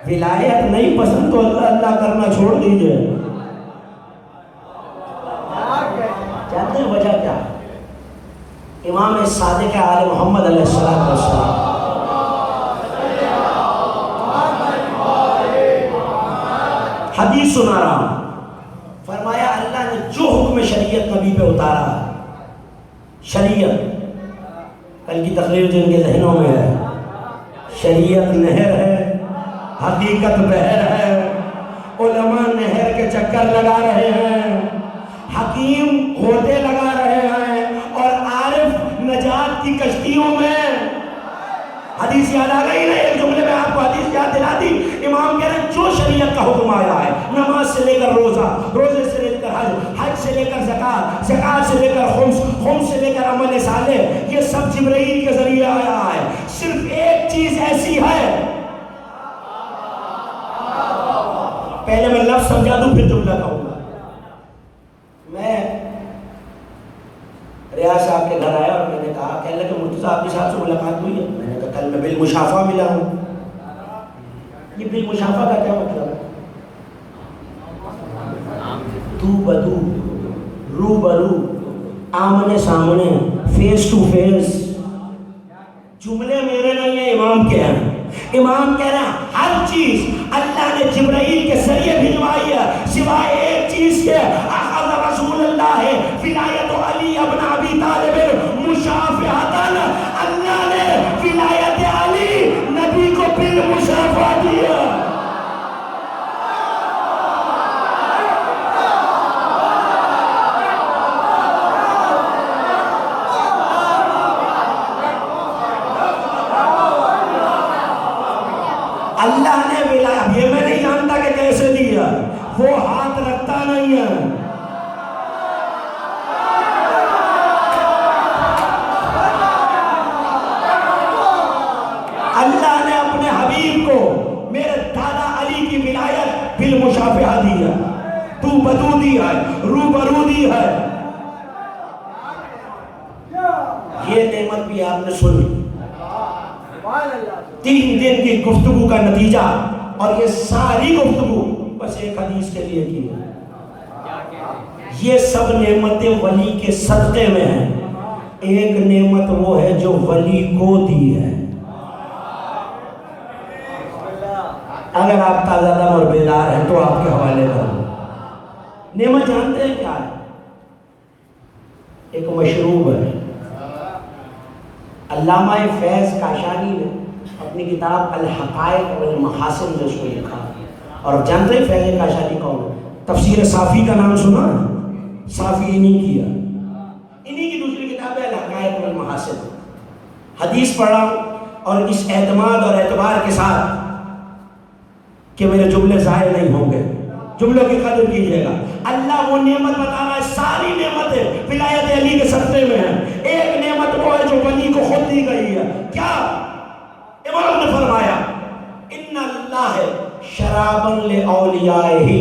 [SPEAKER 1] ولایت نہیں پسند تو اللہ اللہ کرنا چھوڑ دیجئے۔ جانتے ہیں وجہ کیا؟ امام صادق آل محمد علیہ السلام حدیث سنا رہا ہوں، فرمایا اللہ نے جو حکم شریعت نبی پہ اتارا، شریعت کل کی تقریر جن کے ذہنوں میں ہے، شریعت نہر ہے، حقیقت بحر ہے، علماء نہر کے چکر لگا رہے ہیں، حکیم غوطے لگا رہے ہیں، اور عارف نجات کی کشتیوں میں۔ حدیث یاد آ گئی نا؟ ایک جملے میں آپ کو حدیث یاد دلا دی۔ امام کہہ رہے ہیں جو شریعت کا حکم آیا ہے، نماز سے لے کر روزہ، روزے سے لے کر حج، حج سے لے کر زکوٰۃ، زکوٰۃ سے لے کر خمس، خمس سے لے کر عمل صالح، یہ سب جبرائیل کے ذریعے آیا ہے۔ صرف ایک چیز ایسی ہے، پہلے میں لفظ سمجھا دوں پھر جملہ کہوں گا۔ میں ریاض صاحب کے گھر آیا اور میں نے کہا، کہنے لگے مفتی صاحب صاحب سے ملاقات ہوئی ہے؟ میں نے کہا کل میں بالمشافہ ملا ہوں۔ یہ بالمشافہ کا کیا مطلب ہے؟ تو بدو، رو برو، آمنے سامنے، فیس ٹو فیس۔ جملے میرے نہیں ہیں، امام کے ہیں۔ امام کہہ رہے ہیں ہر چیز اللہ نے جبرائیل کے ذریعے بھجوائی ہے، سوائے ایک چیز کے، اخذ رسول اللہ ولایت علی ابن ابی طالب مشافہتاً، اللہ نے ولایت علی نبی کو بالمشافہ دیا۔ اللہ نے ولایت، یہ میں نہیں جانتا کہ کیسے دیا، وہ ہاتھ رکھتا نہیں ہے۔ اللہ نے اپنے حبیب کو میرے دادا علی کی ولایت بالمشافہہ دی ہے، تو بدو دی ہے، روبرو دی ہے۔ یہ نعمت بھی آپ نے سنی، 3 دن کی گفتگو کا نتیجہ، اور یہ ساری گفتگو بس ایک حدیث کے لیے کی ہے۔ یہ سب نعمتیں ولی کے صدقے میں ہیں، ایک نعمت وہ ہے جو ولی کو دی ہے۔ اگر آپ تازہ دم اور بیدار ہیں تو آپ کے حوالے کروں۔ نعمت جانتے ہیں کیا ہے؟ ایک مشروب ہے۔ علامہ فیض کاشانی نے اپنی کتاب الحقائق والمحاسن میں اس کو لکھا، اور جانتے ہیں فیض کاشانی کون ہے؟ تفسیر صافی کا نام سنا؟ صافی انہی کیا، انہی کی دوسری کتاب ہے الحقائق والمحاسن۔ حدیث پڑھا اور اس اعتماد اور اعتبار کے ساتھ کہ میرے جملے ضائع نہیں ہوں گے، جملوں کی قدر کیجئے گا۔ اللہ وہ نعمت بتا رہا ہے، ساری نعمتیں ولایت علی کے صدقے میں ہیں، ایک نعمت وہ ہے جو ولی کو خود دی گئی ہے۔ کیا؟ امام نے فرمایا ان اللہ شرابا لاولیائہ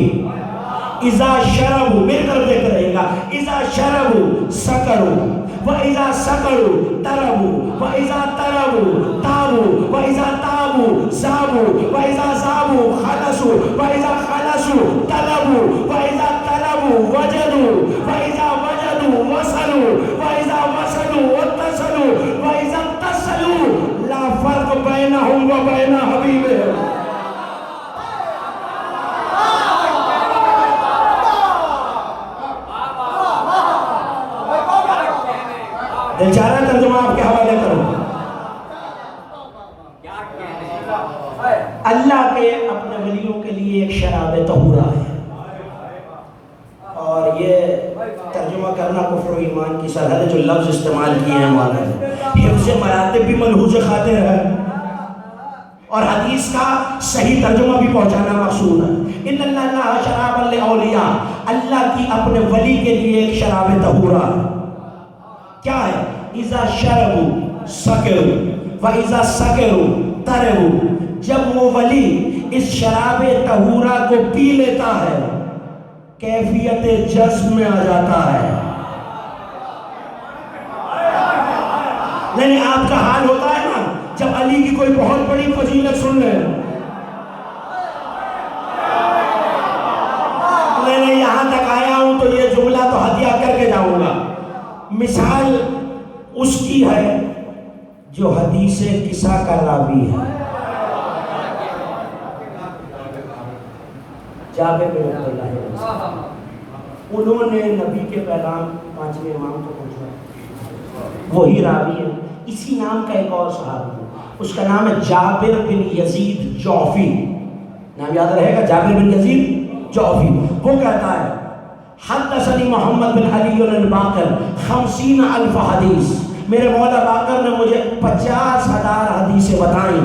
[SPEAKER 1] اذا شربوا، میری طرف دیکھ رہے گا، اذا شربوا سکروا وَإِذَا سَكَرُوا تَرَبُوا وَإِذَا تَرَبُوا تَابُوا وَإِذَا تَابُوا زَابُوا وَإِذَا زَابُوا خَلَصُوا وَإِذَا خَلَصُوا طَلَبُوا وَإِذَا طَلَبُوا وَجَدُوا وَإِذَا وَجَدُوا وَصَلُوا وَإِذَا وَصَلُوا اتصلوا وَإِذَا اتصلوا لا فرق بَيْنَهُمْ وَبَيْنَ حَبِيبِهِمْ۔ دلچارہ ترجمہ آپ کے حوالے کروں۔ اللہ کے اپنے ولیوں کے لیے ایک شراب طہورہ ہے، اور یہ ترجمہ کرنا کفر و ایمان کی سرحد ہے۔ جو لفظ استعمال کیے ہیں مولانا نے، حفظ مراتب بھی ملحوظ خاطر ہے، اور حدیث کا صحیح ترجمہ بھی پہنچانا مقصود ہے۔ ان اللہ شراب الاولیاء، اللہ کی اپنے ولی کے لیے ایک شراب طہورہ ہے۔ کیا ہے؟ اذا شربوا سکروا واذا سکروا تربوا، جب وہ ولی اس شراب طہورہ کو پی لیتا ہے کیفیت جذب میں آ جاتا ہے۔ نہیں، آپ کا حال ہوتا ہے نا جب علی کی کوئی بہت بڑی فضیلت سن لیں، میں یہاں تک آیا ہوں تو یہ جملہ تو ہدیہ کر کے جاؤں گا۔ مثال اس کی ہے جو حدیث قصہ کا راوی ہے۔ جابر بن عبداللہ، انہوں نے نبی کے پیغام 5ویں امام کو پہنچایا، وہی راوی ہے۔ اسی نام کا ایک اور صحابی ہے، اس کا نام ہے جابر بن یزید جوفی، نام یاد رہے گا، جابر بن یزید جوفی، وہ کہتا ہے حدثنی محمد بن علی الباقر 50,000 حدیث، میرے مولا باقر نے مجھے 50,000 حدیثیں بتائیں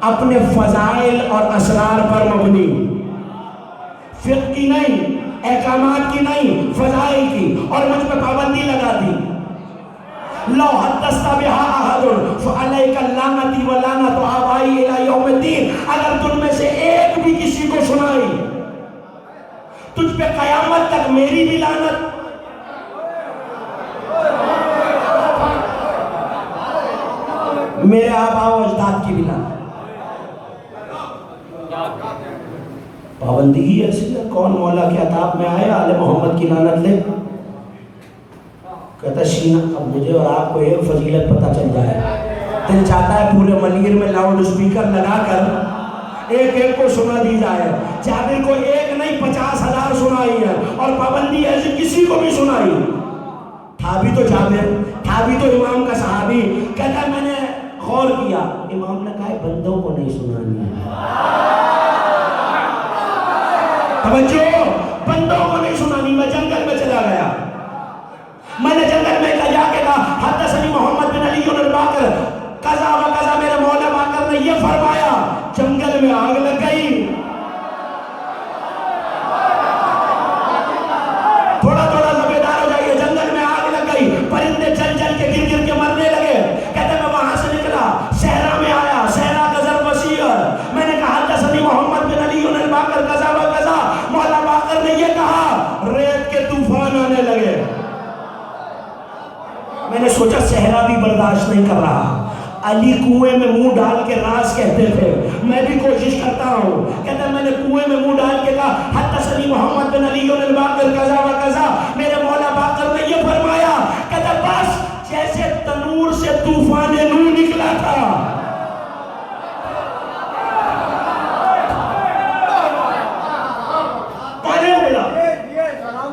[SPEAKER 1] اپنے فضائل اور اسرار پر مبنی، فقہ کی نہیں، احکامات کی نہیں، فضائل کی، اور مجھ پہ پابندی لگا دی. لو حدثت بها احد فعلیک اللعنۃ ولعنۃ آبائی الی یوم الدین، اگر تم میں سے ایک بھی کسی کو سنائی تجھ پہ قیامت تک میری بھی لعنت. میرے آباء و اجداد کی بھی لعنت. پابندی ہی ایسی ہے. کون مولا کے عطاب میں آئے آل محمد کی لعنت لے؟ کہتا سینہ. اب مجھے اور آپ کو ایک فضیلت پتہ چل جائے، دل چاہتا ہے پورے منیر میں لاؤڈ سپیکر لگا کر ایک ایک کو سنا دی جائے. جابر کو ایک نہیں 50,000 سنائی ہے، اور پابندی ایسی کسی کو بھی سنائی. تھا بھی تو جابر، تھا بھی تو امام کا صحابی. کہتا ہے میں نے غور کیا، امام نے کہا بندوں کو نہیں سنانی ہے. توجہ، بندوں کو نہیں سنانی. میں جنگل میں چلا گیا، میں نے جنگل میں جا کے کہا حدثنی محمد بن علی الباقر قضا و قضا، میرے مولا باقر نے یہ فرمایا. جنگل میں آگ لگ گئی. تھوڑا تھوڑا زبیدار ہو جائیے. جنگل میں آگ لگ گئی، پرندے چل چل کے گر گر کے مرنے لگے. کہتے میں وہاں سے نکلا، صحرا میں آیا. صحرا کا ضرب وسیع ہے. میں نے کہا حدثنی محمد بن علی الباقر قضا و قضا. مولا باقر نے یہ کہا، ریت کے طوفان آنے لگے. میں نے سوچا صحرا بھی برداشت نہیں کر رہا. علی کنویں میں منہ ڈال کے راز کہتے تھے، میں بھی کوشش کرتا ہوں. کہتا ہے میں نے کنویں میں منہ ڈال کے کہا حدثنی محمد بن علی الباقر قضا و قضا. میرے مولا باقر نے یہ فرمایا. کہتا ہے بس جیسے تنور سے طوفان نوح نکلا تھا.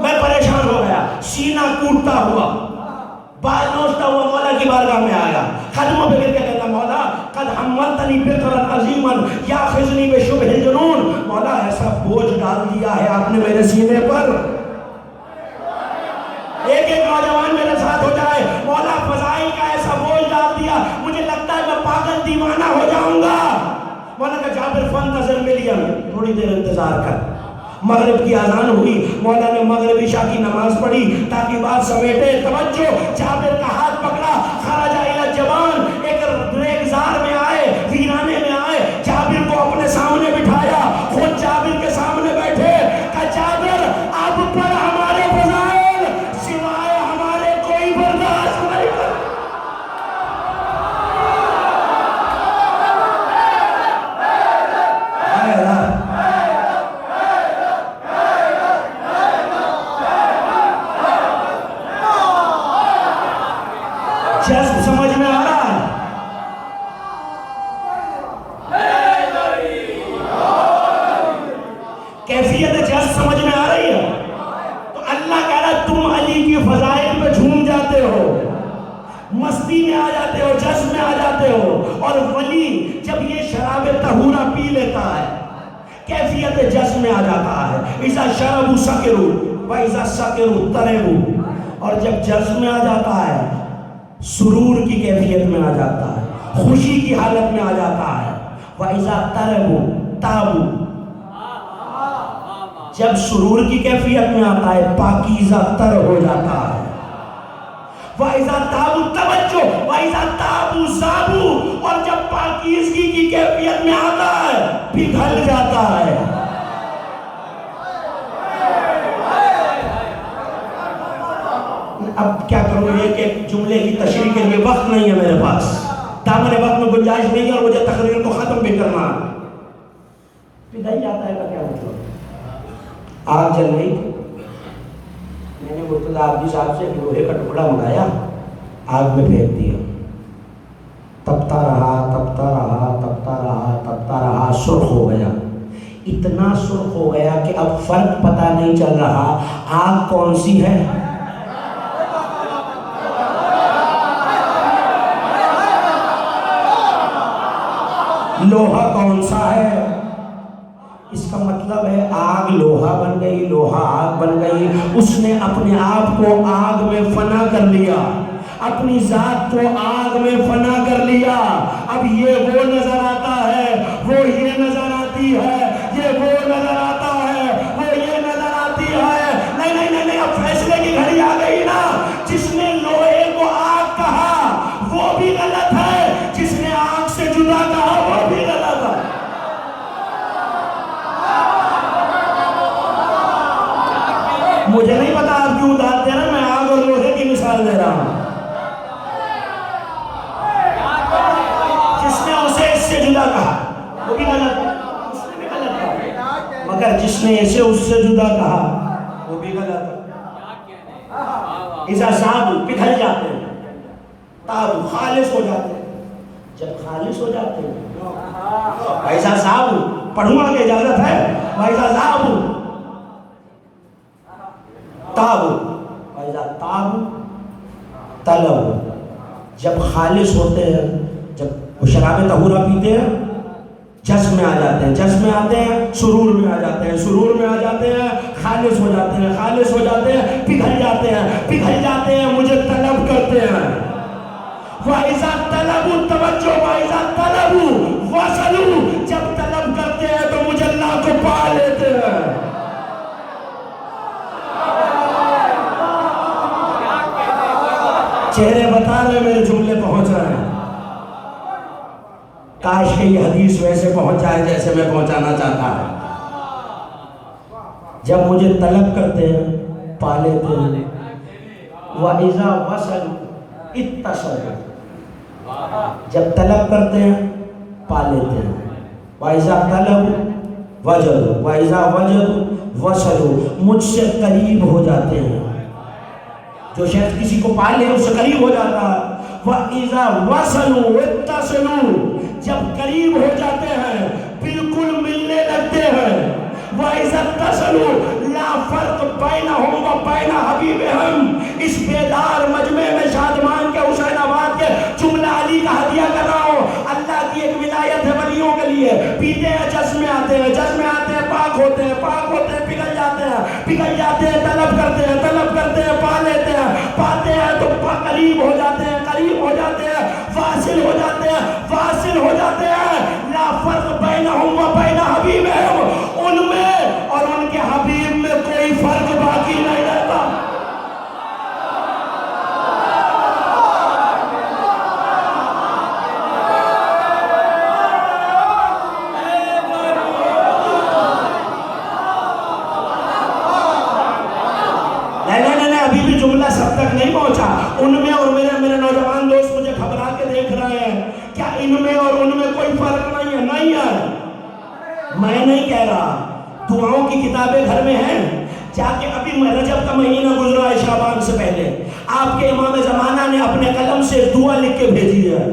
[SPEAKER 1] میں پریشان ہو گیا، سینہ کوٹتا ہوا، بال نوچتا ہوا مولا کی بارگاہ میں آیا. قدموں پہ گر کے کہتا مولا قد حملتنی بقرا عظیما یاخذنی بشبہ الجنون. مولا ایسا بوجھ ڈال دیا ہے آپ نے میرے سینے پر، ایک ایک نوجوان میرے ساتھ ہو جائے. مولا فضائل کا ایسا بوجھ ڈال دیا، مجھے لگتا ہے میں پاگل دیوانہ ہو جاؤں گا. مولا کا جابر فانتظر ملین، تھوڑی دیر انتظار کر. مغرب کی اذان ہوئی، مولا نے مغرب عشاء کی نماز پڑھی تاکہ بات سمیٹے. توجہ، جابر کا ہاتھ پکڑا، خرج الی الجبان، ایک ریگزار میں آئے، ویرانے میں آئے. جابر کو اپنے سامنے بٹھایا، خود جابر کے سامنے بیٹھے. کہا جابر اب پر ہمارے فضائل سوائے ہمارے کوئی برداشت نہیں کر. جذب سمجھ میں آ رہا ہے؟ کیفیت جذب سمجھ میں آ رہی ہے؟ تو اللہ کہہ رہا تم علی کی فضائل پہ جھوم جاتے ہو، مستی میں آ جاتے ہو، جذب میں آ جاتے ہو. اور ولی جب یہ شراب طہورہ پی لیتا ہے کیفیت جذب میں آ جاتا ہے. اذا شربوا سکروا واذا سکروا طربوا. اور جب جذب میں آ جاتا ہے سرور کی کیفیت میں آ جاتا ہے، خوشی کی حالت میں آ جاتا ہے. وَإِذَا تَرَبُوا تَابُوا. جب سرور کی کیفیت میں آتا ہے پاکیزہ تر ہو جاتا ہے. وَإِذَا تَابُوا توجہ وَإِذَا تَابُوا زَابُوا. اور جب پاکیزگی کی کیفیت میں آتا ہے پگھل جاتا ہے. اب کیا کروں، ایک ایک جملے کی تشریح کے لیے وقت نہیں ہے میرے پاس، دامن وقت میں گنجائش نہیں ہے، اور مجھے تقریر کو ختم بھی کرنا. پدائی جاتا ہے کا کیا مطلب؟ آگ جل گئی، میں نے مرتضی عابدی صاحب سے لوہے کا ٹکڑا منگایا، آگ میں پھینک دیا. تپتا رہا تپتا رہا تپتا رہا تپتا رہا، سرخ ہو گیا. اتنا سرخ ہو گیا کہ اب فرق پتہ نہیں چل رہا آگ کون سی ہے. لوہا کون سا ہے. اس کا مطلب ہے آگ لوہا بن گئی، لوہا آگ بن گئی، اس نے اپنے آپ کو آگ میں فنا کر لیا، اپنی ذات کو آگ میں فنا کر لیا۔ اب یہ وہ نظر آتا ہے، وہ یہ نظر آتی ہے، یہ وہ نظر آتا ہے، وہ یہ نظر آتی ہے۔ نہیں نہیں نہیں نہیں، اب فیصلے کی گھڑی آ گئی نا۔ جس نے لوہے کو آگ کہا وہ بھی غلط ہے، جس نے آگ سے جدا کہا وہ بھی غلط ہے۔ مجھے نہیں پتا آپ کیوں ڈالتے ہیں، میں آگ اور لوہے کی مثال دے رہا ہوں۔ جس نے اسے اس سے جدا کہا وہ بھی غلط ہے، اس نے بھی غلط کہا، مگر جس نے اسے اس سے جدا کہا وہ بھی غلط ہے۔ اذا صاحب پگھل جاتے ہیں، تاب خالص ہو جاتے ہیں، جب خالص ہو جاتے ہیں، ایسا صاحب پڑھوں گا کہ اجازت ہے، ایسا صاحب تاب، ایسا تاب طلب، جب خالص ہوتے ہیں، جب وہ شراب طہورہ پیتے ہیں جشن میں آ جاتے ہیں، جشن میں آتے ہیں سرور میں آ جاتے ہیں، سرور میں آ جاتے ہیں خالص ہو جاتے ہیں، خالص ہو جاتے ہیں پگھل جاتے ہیں، پگھل جاتے ہیں مجھے طلب کرتے ہیں۔ وَإِذَا طَلَبُوا توجہ، وَإِذَا طَلَبُوا وَصَلُوا، جب طلب کرتے ہیں تو مجھے اللہ کو پا لیتے ہیں۔ چہرے بتا رہے میرے جملے پہنچ رہے ہیں، کاش کہ یہ حدیث ویسے پہنچ جائے جیسے میں پہنچانا چاہتا ہوں۔ جب مجھے طلب کرتے ہیں پا لیتے ہیں۔ وَإِذَا وَصَلُوا اِتَّصَلُوا، جب طلب کرتے ہیں پا لیتے ہیں۔ وَإِذَا طَلَبُوا وَجَدُوا، وَإِذَا وَجَدُوا وَصَلُوا، مجھ سے قریب ہو جاتے ہیں۔ جو شخص کسی کو پا لے اس سے قریب ہو جاتا ہے۔ وَإِذَا وَصَلُوا اِتَّصَلُوا، جب قریب ہو جاتے ہیں بالکل ملنے لگتے ہیں۔ وَإِذَا اتصلوا لا فرق بینہم وبین حبیبہم، اس بیدار مجمع میں شادمان کے حسین آباد کے جملہ علی کا ہدیہ کر رہا ہوں۔ اللہ کی ایک ولایت ہے ولیوں کے لیے، پیتے ہیں جشن میں آتے ہیں، جشن میں آتے ہیں پاک ہوتے ہیں، پاک ہوتے ہیں پگھل جاتے ہیں، پگھل جاتے ہیں طلب کرتے ہیں، طلب کرتے ہیں پا لیتے ہیں، پاتے ہیں تو قریب ہو جاتے ہیں، قریب ہو جاتے ہیں، واصل ہو جاتے ہیں، واصل ہو جاتے ہیں۔ لا فرق بینہم وبین حبیبہم، ان میں اور ان کے حبیب میں کوئی فرق باقی نہیں رہتا۔ نہیں ابھی بھی جملہ سب تک نہیں پہنچا۔ ان میں اور میرے نوجوان دوست مجھے گھبرا کے دیکھ رہے ہیں، کیا ان میں اور ان میں کوئی فرق نہیں ہے؟ نہیں ہے، میں نہیں کہہ رہا۔ دعاؤں کی کتابیں گھر میں ہیں، جا کے ابھی رجب کا مہینہ گزرا ہے شعبان سے پہلے، آپ کے امام زمانہ نے اپنے قلم سے دعا لکھ کے بھیجی ہے،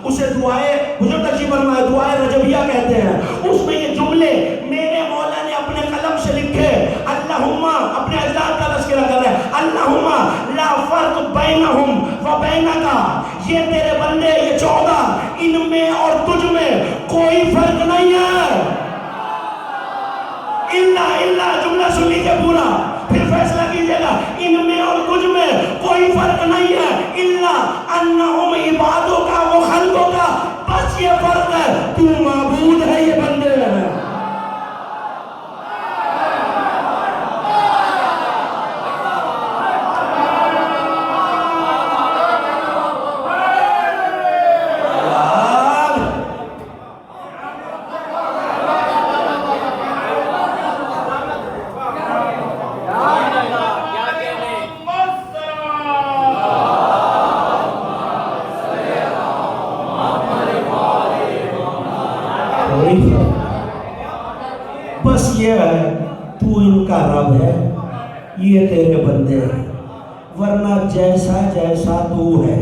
[SPEAKER 1] اسے دعائے حضور تشریف فرمائے دعائے رجبیہ کہتے ہیں۔ اس میں یہ جملے میرے مولا نے اپنے قلم سے لکھے، اللہم، اپنے اجداد کا تذکرہ کر رہے ہیں، اللہم لا فرق بینہم وبینکا، یہ تیرے بندے یہ 14 ان میں اور تجھ میں کوئی فرق نہیں ہے۔ اللہ جملہ سن لیجئے پورا، پھر فیصلہ کیجئے گا۔ ان میں اور تجھ میں کوئی فرق نہیں ہے، اللہ انہم عبادوں کا وہ خلقوں کا، بس یہ فرق ہے تو معبود ہے یہ بندے ہیں۔ بس یہ ہے تو ان کا رب ہے، یہ تیرے بندے ہیں، ورنہ جیسا جیسا تو ہے۔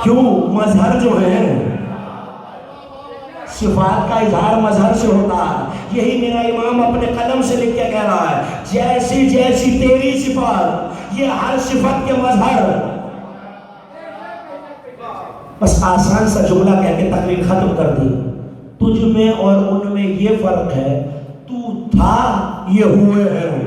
[SPEAKER 1] کیوں؟ مظہر جو ہے صفات کا اظہار مظہر سے ہوتا ہے، یہی میرا امام اپنے قلم سے لکھ کے کہہ رہا ہے، جیسی جیسی تیری صفات، یہ ہر صفت کے مظہر۔ بس آسان سا جملہ کہہ کے تقریر ختم کر دی۔ تجھ میں اور ان میں یہ فرق ہے، تو تھا، یہ ہوئے ہیں۔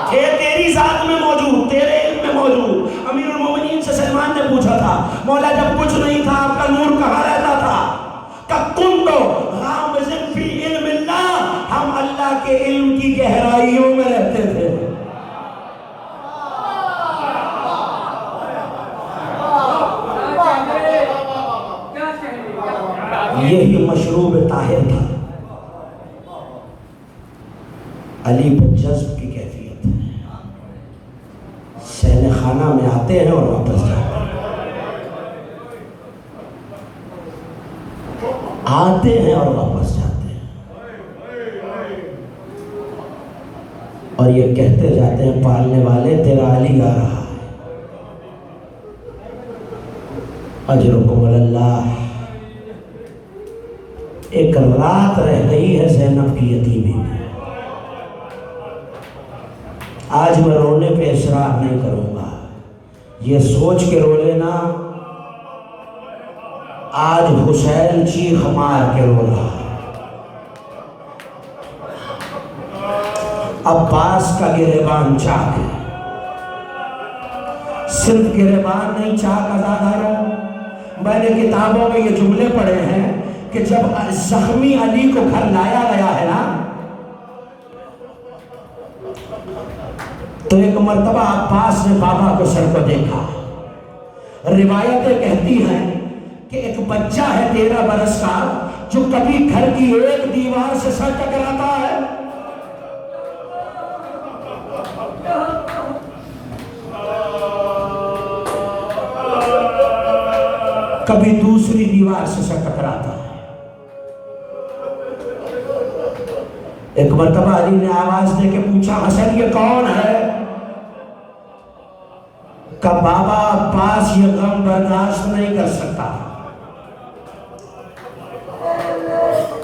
[SPEAKER 1] تھے تیری ذات میں موجود، تیرے علم میں موجود۔ امیر المومنین سے سلمان نے پوچھا تھا، مولا جب کچھ نہیں تھا آپ کا نور کہاں رہتا تھا؟ کب کن تو غامزن فی علم اللہ، ہم اللہ کے علم کی گہرائیوں میں رہتے تھے۔ یہی مشروب طاہر تھا، علی پر جذب کی کیفیت ہے۔ صحن خانہ میں آتے ہیں اور واپس جاتے ہیں، آتے ہیں اور واپس جاتے ہیں، اور یہ کہتے جاتے ہیں پالنے والے تیرا علی آ رہا ہے، اجرکم اللہ۔ ایک رات رہ گئی ہے زینب کی یتیمی میں، آج میں رونے پہ اصرار نہیں کروں گا، یہ سوچ کے رو لینا آج حسین چیخ مار کے رو رہا ہے۔ عباس کا گریبان چاک ہے، صرف گریبان نہیں چاک عزاداروں۔ میں نے کتابوں میں یہ جملے پڑھے ہیں کہ جب زخمی علی کو گھر لایا گیا ہے نا، تو ایک مرتبہ عباس نے بابا کو سر کو دیکھا۔ روایتیں کہتی ہیں کہ ایک بچہ ہے 13 برس کا جو کبھی گھر کی ایک دیوار سے سر ٹکراتا ہے، کبھی دوسری دیوار سے سر ٹکراتا ہے۔ ایک مرتبہ علی نے آواز دے کے پوچھا، حسن یہ کون ہے؟ کہ بابا عباس یہ غم برداشت نہیں کر سکتا۔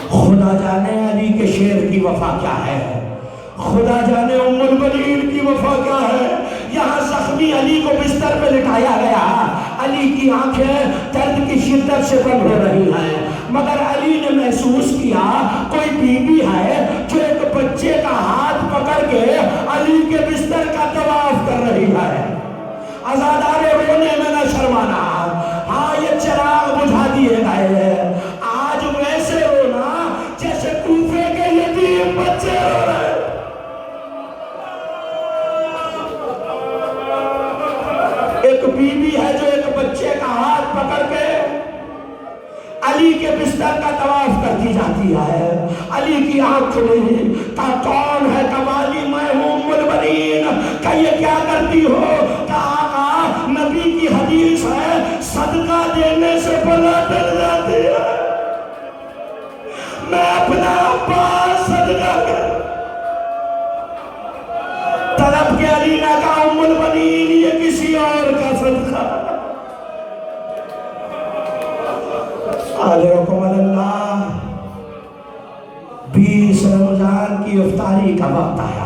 [SPEAKER 1] خدا جانے علی کے شیر کی وفا کیا ہے، خدا جانے ام البنین کی وفا کیا ہے۔ یہاں زخمی علی کو بستر پہ لٹایا گیا، علی کی آنکھیں درد کی شدت سے بند ہو رہی ہیں، مگر علی نے محسوس کیا کوئی بی بی ہے جو ایک بچے کا ہاتھ پکڑ کے علی کے بستر کا طواف کر رہی ہے۔ عزادارے رونے میں نہ شرمانا، ہاں یہ چراغ بجھا دیے گئے، آج ویسے رونا جیسے کوفے کے یتیم بچے رو رہے۔ ایک بی بی ہے جو ایک بچے کا ہاتھ پکڑ کے علی کے بستر کا طواف کرتی جاتی ہے۔ علی کی آنکھ کھلی، کہا کون ہے؟ کوالی میں ہوں ام البنین۔ کہ یہ کیا کرتی ہو؟ کہ آقا نبی کی حدیث ہے صدقہ دینے سے بلا ڈر جاتی ہے، میں اپنا عباس صدقہ کر طلب کے علی نے کہا ام البنین یہ کسی اور کا صدقہ۔ اجرکم اللہ۔ 20 رمضان کی افطاری کا وقت آیا،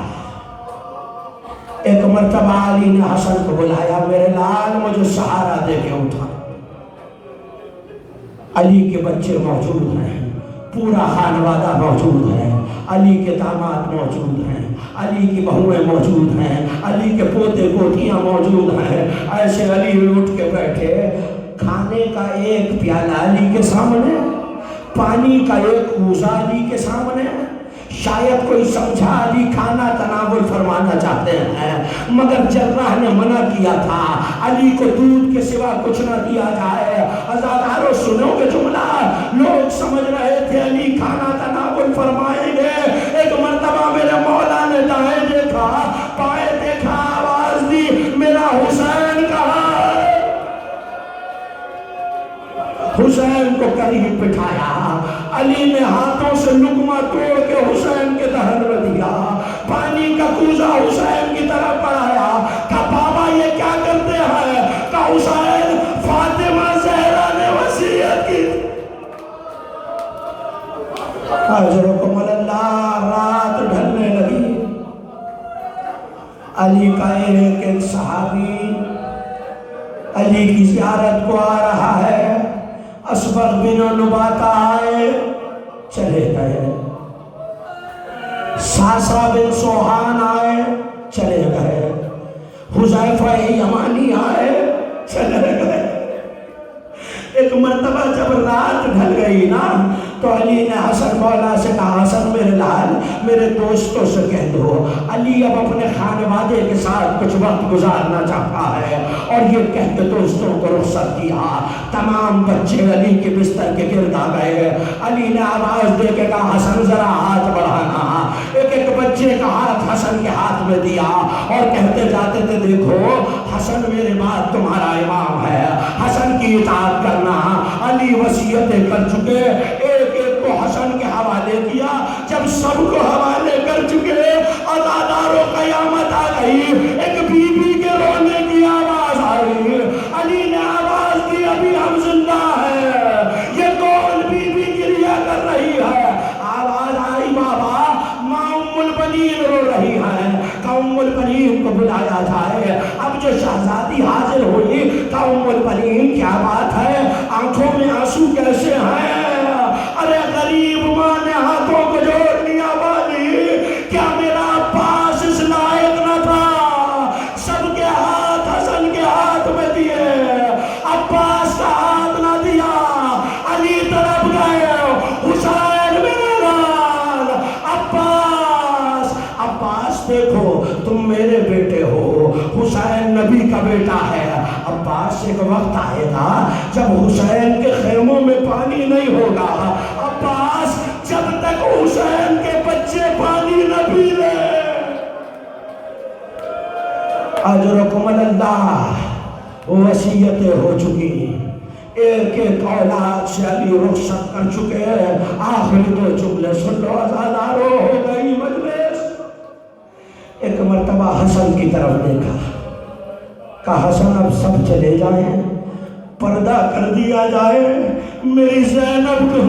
[SPEAKER 1] ایک مرتبہ علی نے حسن کو بلایا، میرے لال مجھے سہارا دے کے اٹھا۔ علی کے بچے موجود ہیں، پورا خانوادہ موجود ہے، علی کے داماد موجود ہیں، علی کی بہویں موجود ہیں، علی کے پوتے پوتیاں موجود ہیں۔ ایسے علی اٹھ کے بیٹھے، کھانے کا ایک پیالہ علی کے سامنے، پانی کا ایک کوزہ علی کے سامنے۔ شاید کوئی سمجھا علی کھانا تناول فرمانا چاہتے ہیں، مگر جراح نے منع کیا تھا علی کو دودھ کے سوا کچھ نہ دیا جائے۔ عزاداروں سنو کہ جملہ لوگ سمجھ رہے تھے علی کھانا تناول فرمائیں گے۔ ایک مرتبہ میرے مولا نے دائیں دیکھا، بائیں دیکھا، آواز دی، میرا حسین کہاں ہے؟ حسین کو قریب بٹھایا، علی نے ہاتھوں سے لقمہ توڑ کے حسین کے دہن میں دیا، پانی کا کوزہ حسین کی طرف بڑھایا، کہا بابا یہ کیا کرتے ہیں؟ کہا حسین فاطمہ زہرا نے وصیت کی۔ اجرکم اللہ۔ رات ڈھلنے لگی، علی کا ایک صحابی علی کی زیارت کو آ رہا ہے،
[SPEAKER 2] اسبغ بن نباتہ آئے چلے گئے، ساسا بن سوہان آئے چلے گئے، حذیفہ یمانی آئے چلے گئے۔ ایک مرتبہ جب رات ڈھل گئی نا تو علی نے حسن مولا سے کہا حسن میرے لال میرے دوستوں سے کہہ دو علی اب اپنے خانوادے کے ساتھ کچھ وقت گزارنا چاہتا ہے، اور یہ کہہ کے دوستوں کو رخصت کیا۔ تمام بچے علی کے بستر کے گرد آ گئے۔ علی نے آواز دے کے کہا حسن ذرا ہاتھ بڑھانا۔ ایک ایک بچے کا ہاتھ حسن کے ہاتھ میں دیا اور کہتے جاتے تھے دیکھو حسن میرے بعد تمہارا امام ہے، حسن کی اطاعت کرنا۔ علی وصیتیں کر چکے، ایک ایک کو حسن کے حوالے کیا۔ جب سب کو حوالے کر چکے عزادارو قیامت آ گئی، ایک بی بی کے رونے کی آواز آئی۔ علی نے آواز دی ابھی ہم زندہ ہے، یہ کون بی بی گریہ کر رہی ہے؟ آواز آئی بابا ماں ام البنین رو رہی ہے، کہ ام البنین کو بلایا جائے۔ اب جو شہزادی حاضر ہوئی کہ ام البنین کیا بات ہے، آنکھوں میں آنسو کیسے ہیں؟ ارے غریب ماں نے ہاتھوں کو جوڑ لیا والی، کیا میرا عباس اس لائق نہ تھا؟ سب کے ہاتھ حسن کے ہاتھ میں دیے، عباس کا ہاتھ نہ دیا۔ علی طرف گئے، حسین میرے لال، عباس عباس دیکھو تم میرے بیٹے ہو، حسین نبی کا بیٹا ہے۔ عباس ایک وقت آئے گا جب حسین کے خیموں میں پانی نہیں ہوگا، عباس جب تک حسین کے بچے پانی نہ پی لے۔ اجرکم اللہ، وصیتیں ہو چکی، ایک ایک اولاد سے علی رخصت کر چکے۔ آخری دو جملے سن لو عزادارو، ہو گئی مجلس۔ ایک مرتبہ حسن کی طرف دیکھا، کہا حسن اب سب چلے جائیں، پردہ کر دیا جائے، میری زینب کو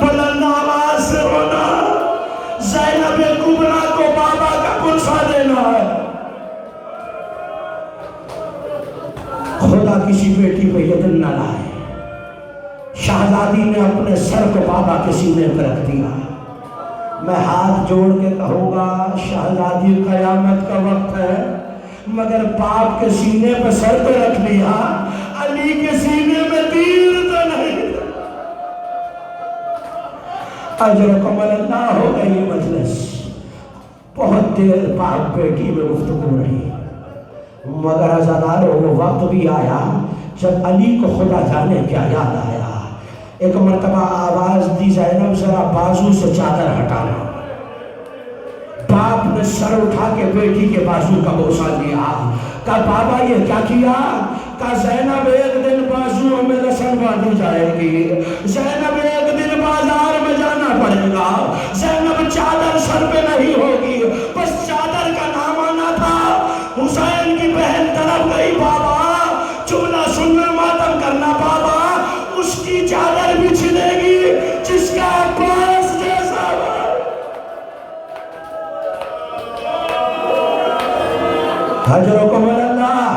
[SPEAKER 2] بلند آواز سے رونا، زینب کبریٰ کو بابا کا کنسا دینا ہے۔ خدا کسی بیٹی پہ یہ دن نہ لائے، شہزادی نے اپنے سر کو بابا کے سینے پر رکھ دیا۔ میں ہاتھ جوڑ کے کہوں گا شہزادی قیامت کا وقت ہے، مگر باپ کے سینے پہ سر پہ رکھ لیا، علی کے سینے میں تیر تو نہیں۔ اجرکم اللہ، ہو گئی مجلس۔ بہت دیر باپ بیٹی میں گفتگو رہی، مگر عزادارو وہ وقت بھی آیا جب علی کو خدا جانے کیا یاد آیا۔ ایک مرتبہ آواز دی زینب ذرا بازو سے چادر ہٹانا۔ باپ نے سر اٹھا کے بیٹی کے بازو کا بوسہ لیا، کہا بابا یہ کیا کیا؟ کہا زینب ایک دن بازو میں لسن باندھی جائے گی، زینب ایک دن بازار میں جانا پڑے گا، زینب چادر سر پہ نہیں ہوگی۔ بس چادر کا نام آنا تھا۔ حسین کی بہن طرف گئی، بابا جملہ سننا ماتم کرنا، بابا اس کی چادر بھی چھلے گی جس کا عباس جیسا ہے۔ حجرکم اللہ،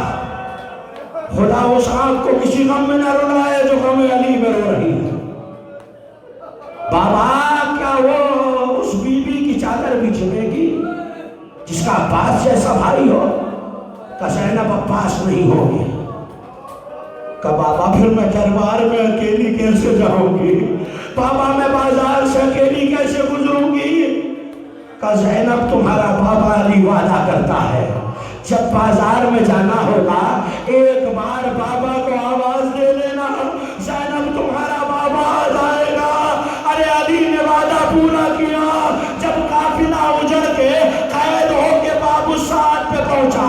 [SPEAKER 2] خدا اس آنکھ کو کسی غم میں نہ رلائے جو غم علی میں رو رہی ہے۔ بابا کیا وہ اس بی بی کی چادر بھی چھلے گی جس کا عباس جیسا بھائی ہو؟ کہ زینب عباس نہیں ہوگی۔ کہ بابا پھر میں دربار میں اکیلی کیسے جاؤں گی؟ بابا میں بازار سے اکیلی کیسے گزروں گی؟ کہ زینب تمہارا بابا علی وعدہ کرتا ہے جب بازار میں جانا ہوگا ایک بار بابا کو آواز دے دینا، زینب تمہارا بابا آ جائے گا۔ ارے علی نے وعدہ پورا کیا۔ جب قافلہ اجڑ کے قید ہو کے بابو سعد پہ پہنچا،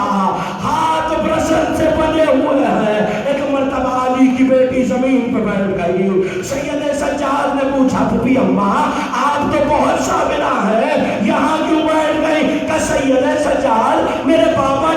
[SPEAKER 2] ہاتھ برسن سے بندے ہوئے ہیں، ایک مرتبہ علی کی بیٹی زمین پہ بیٹھ گئی۔ سید سجاد نے پوچھا پھوپھی اماں آپ تو بہت صابرہ ہیں، یہاں کیوں بیٹھ گئی؟ کہ سید سجاد میرے بابا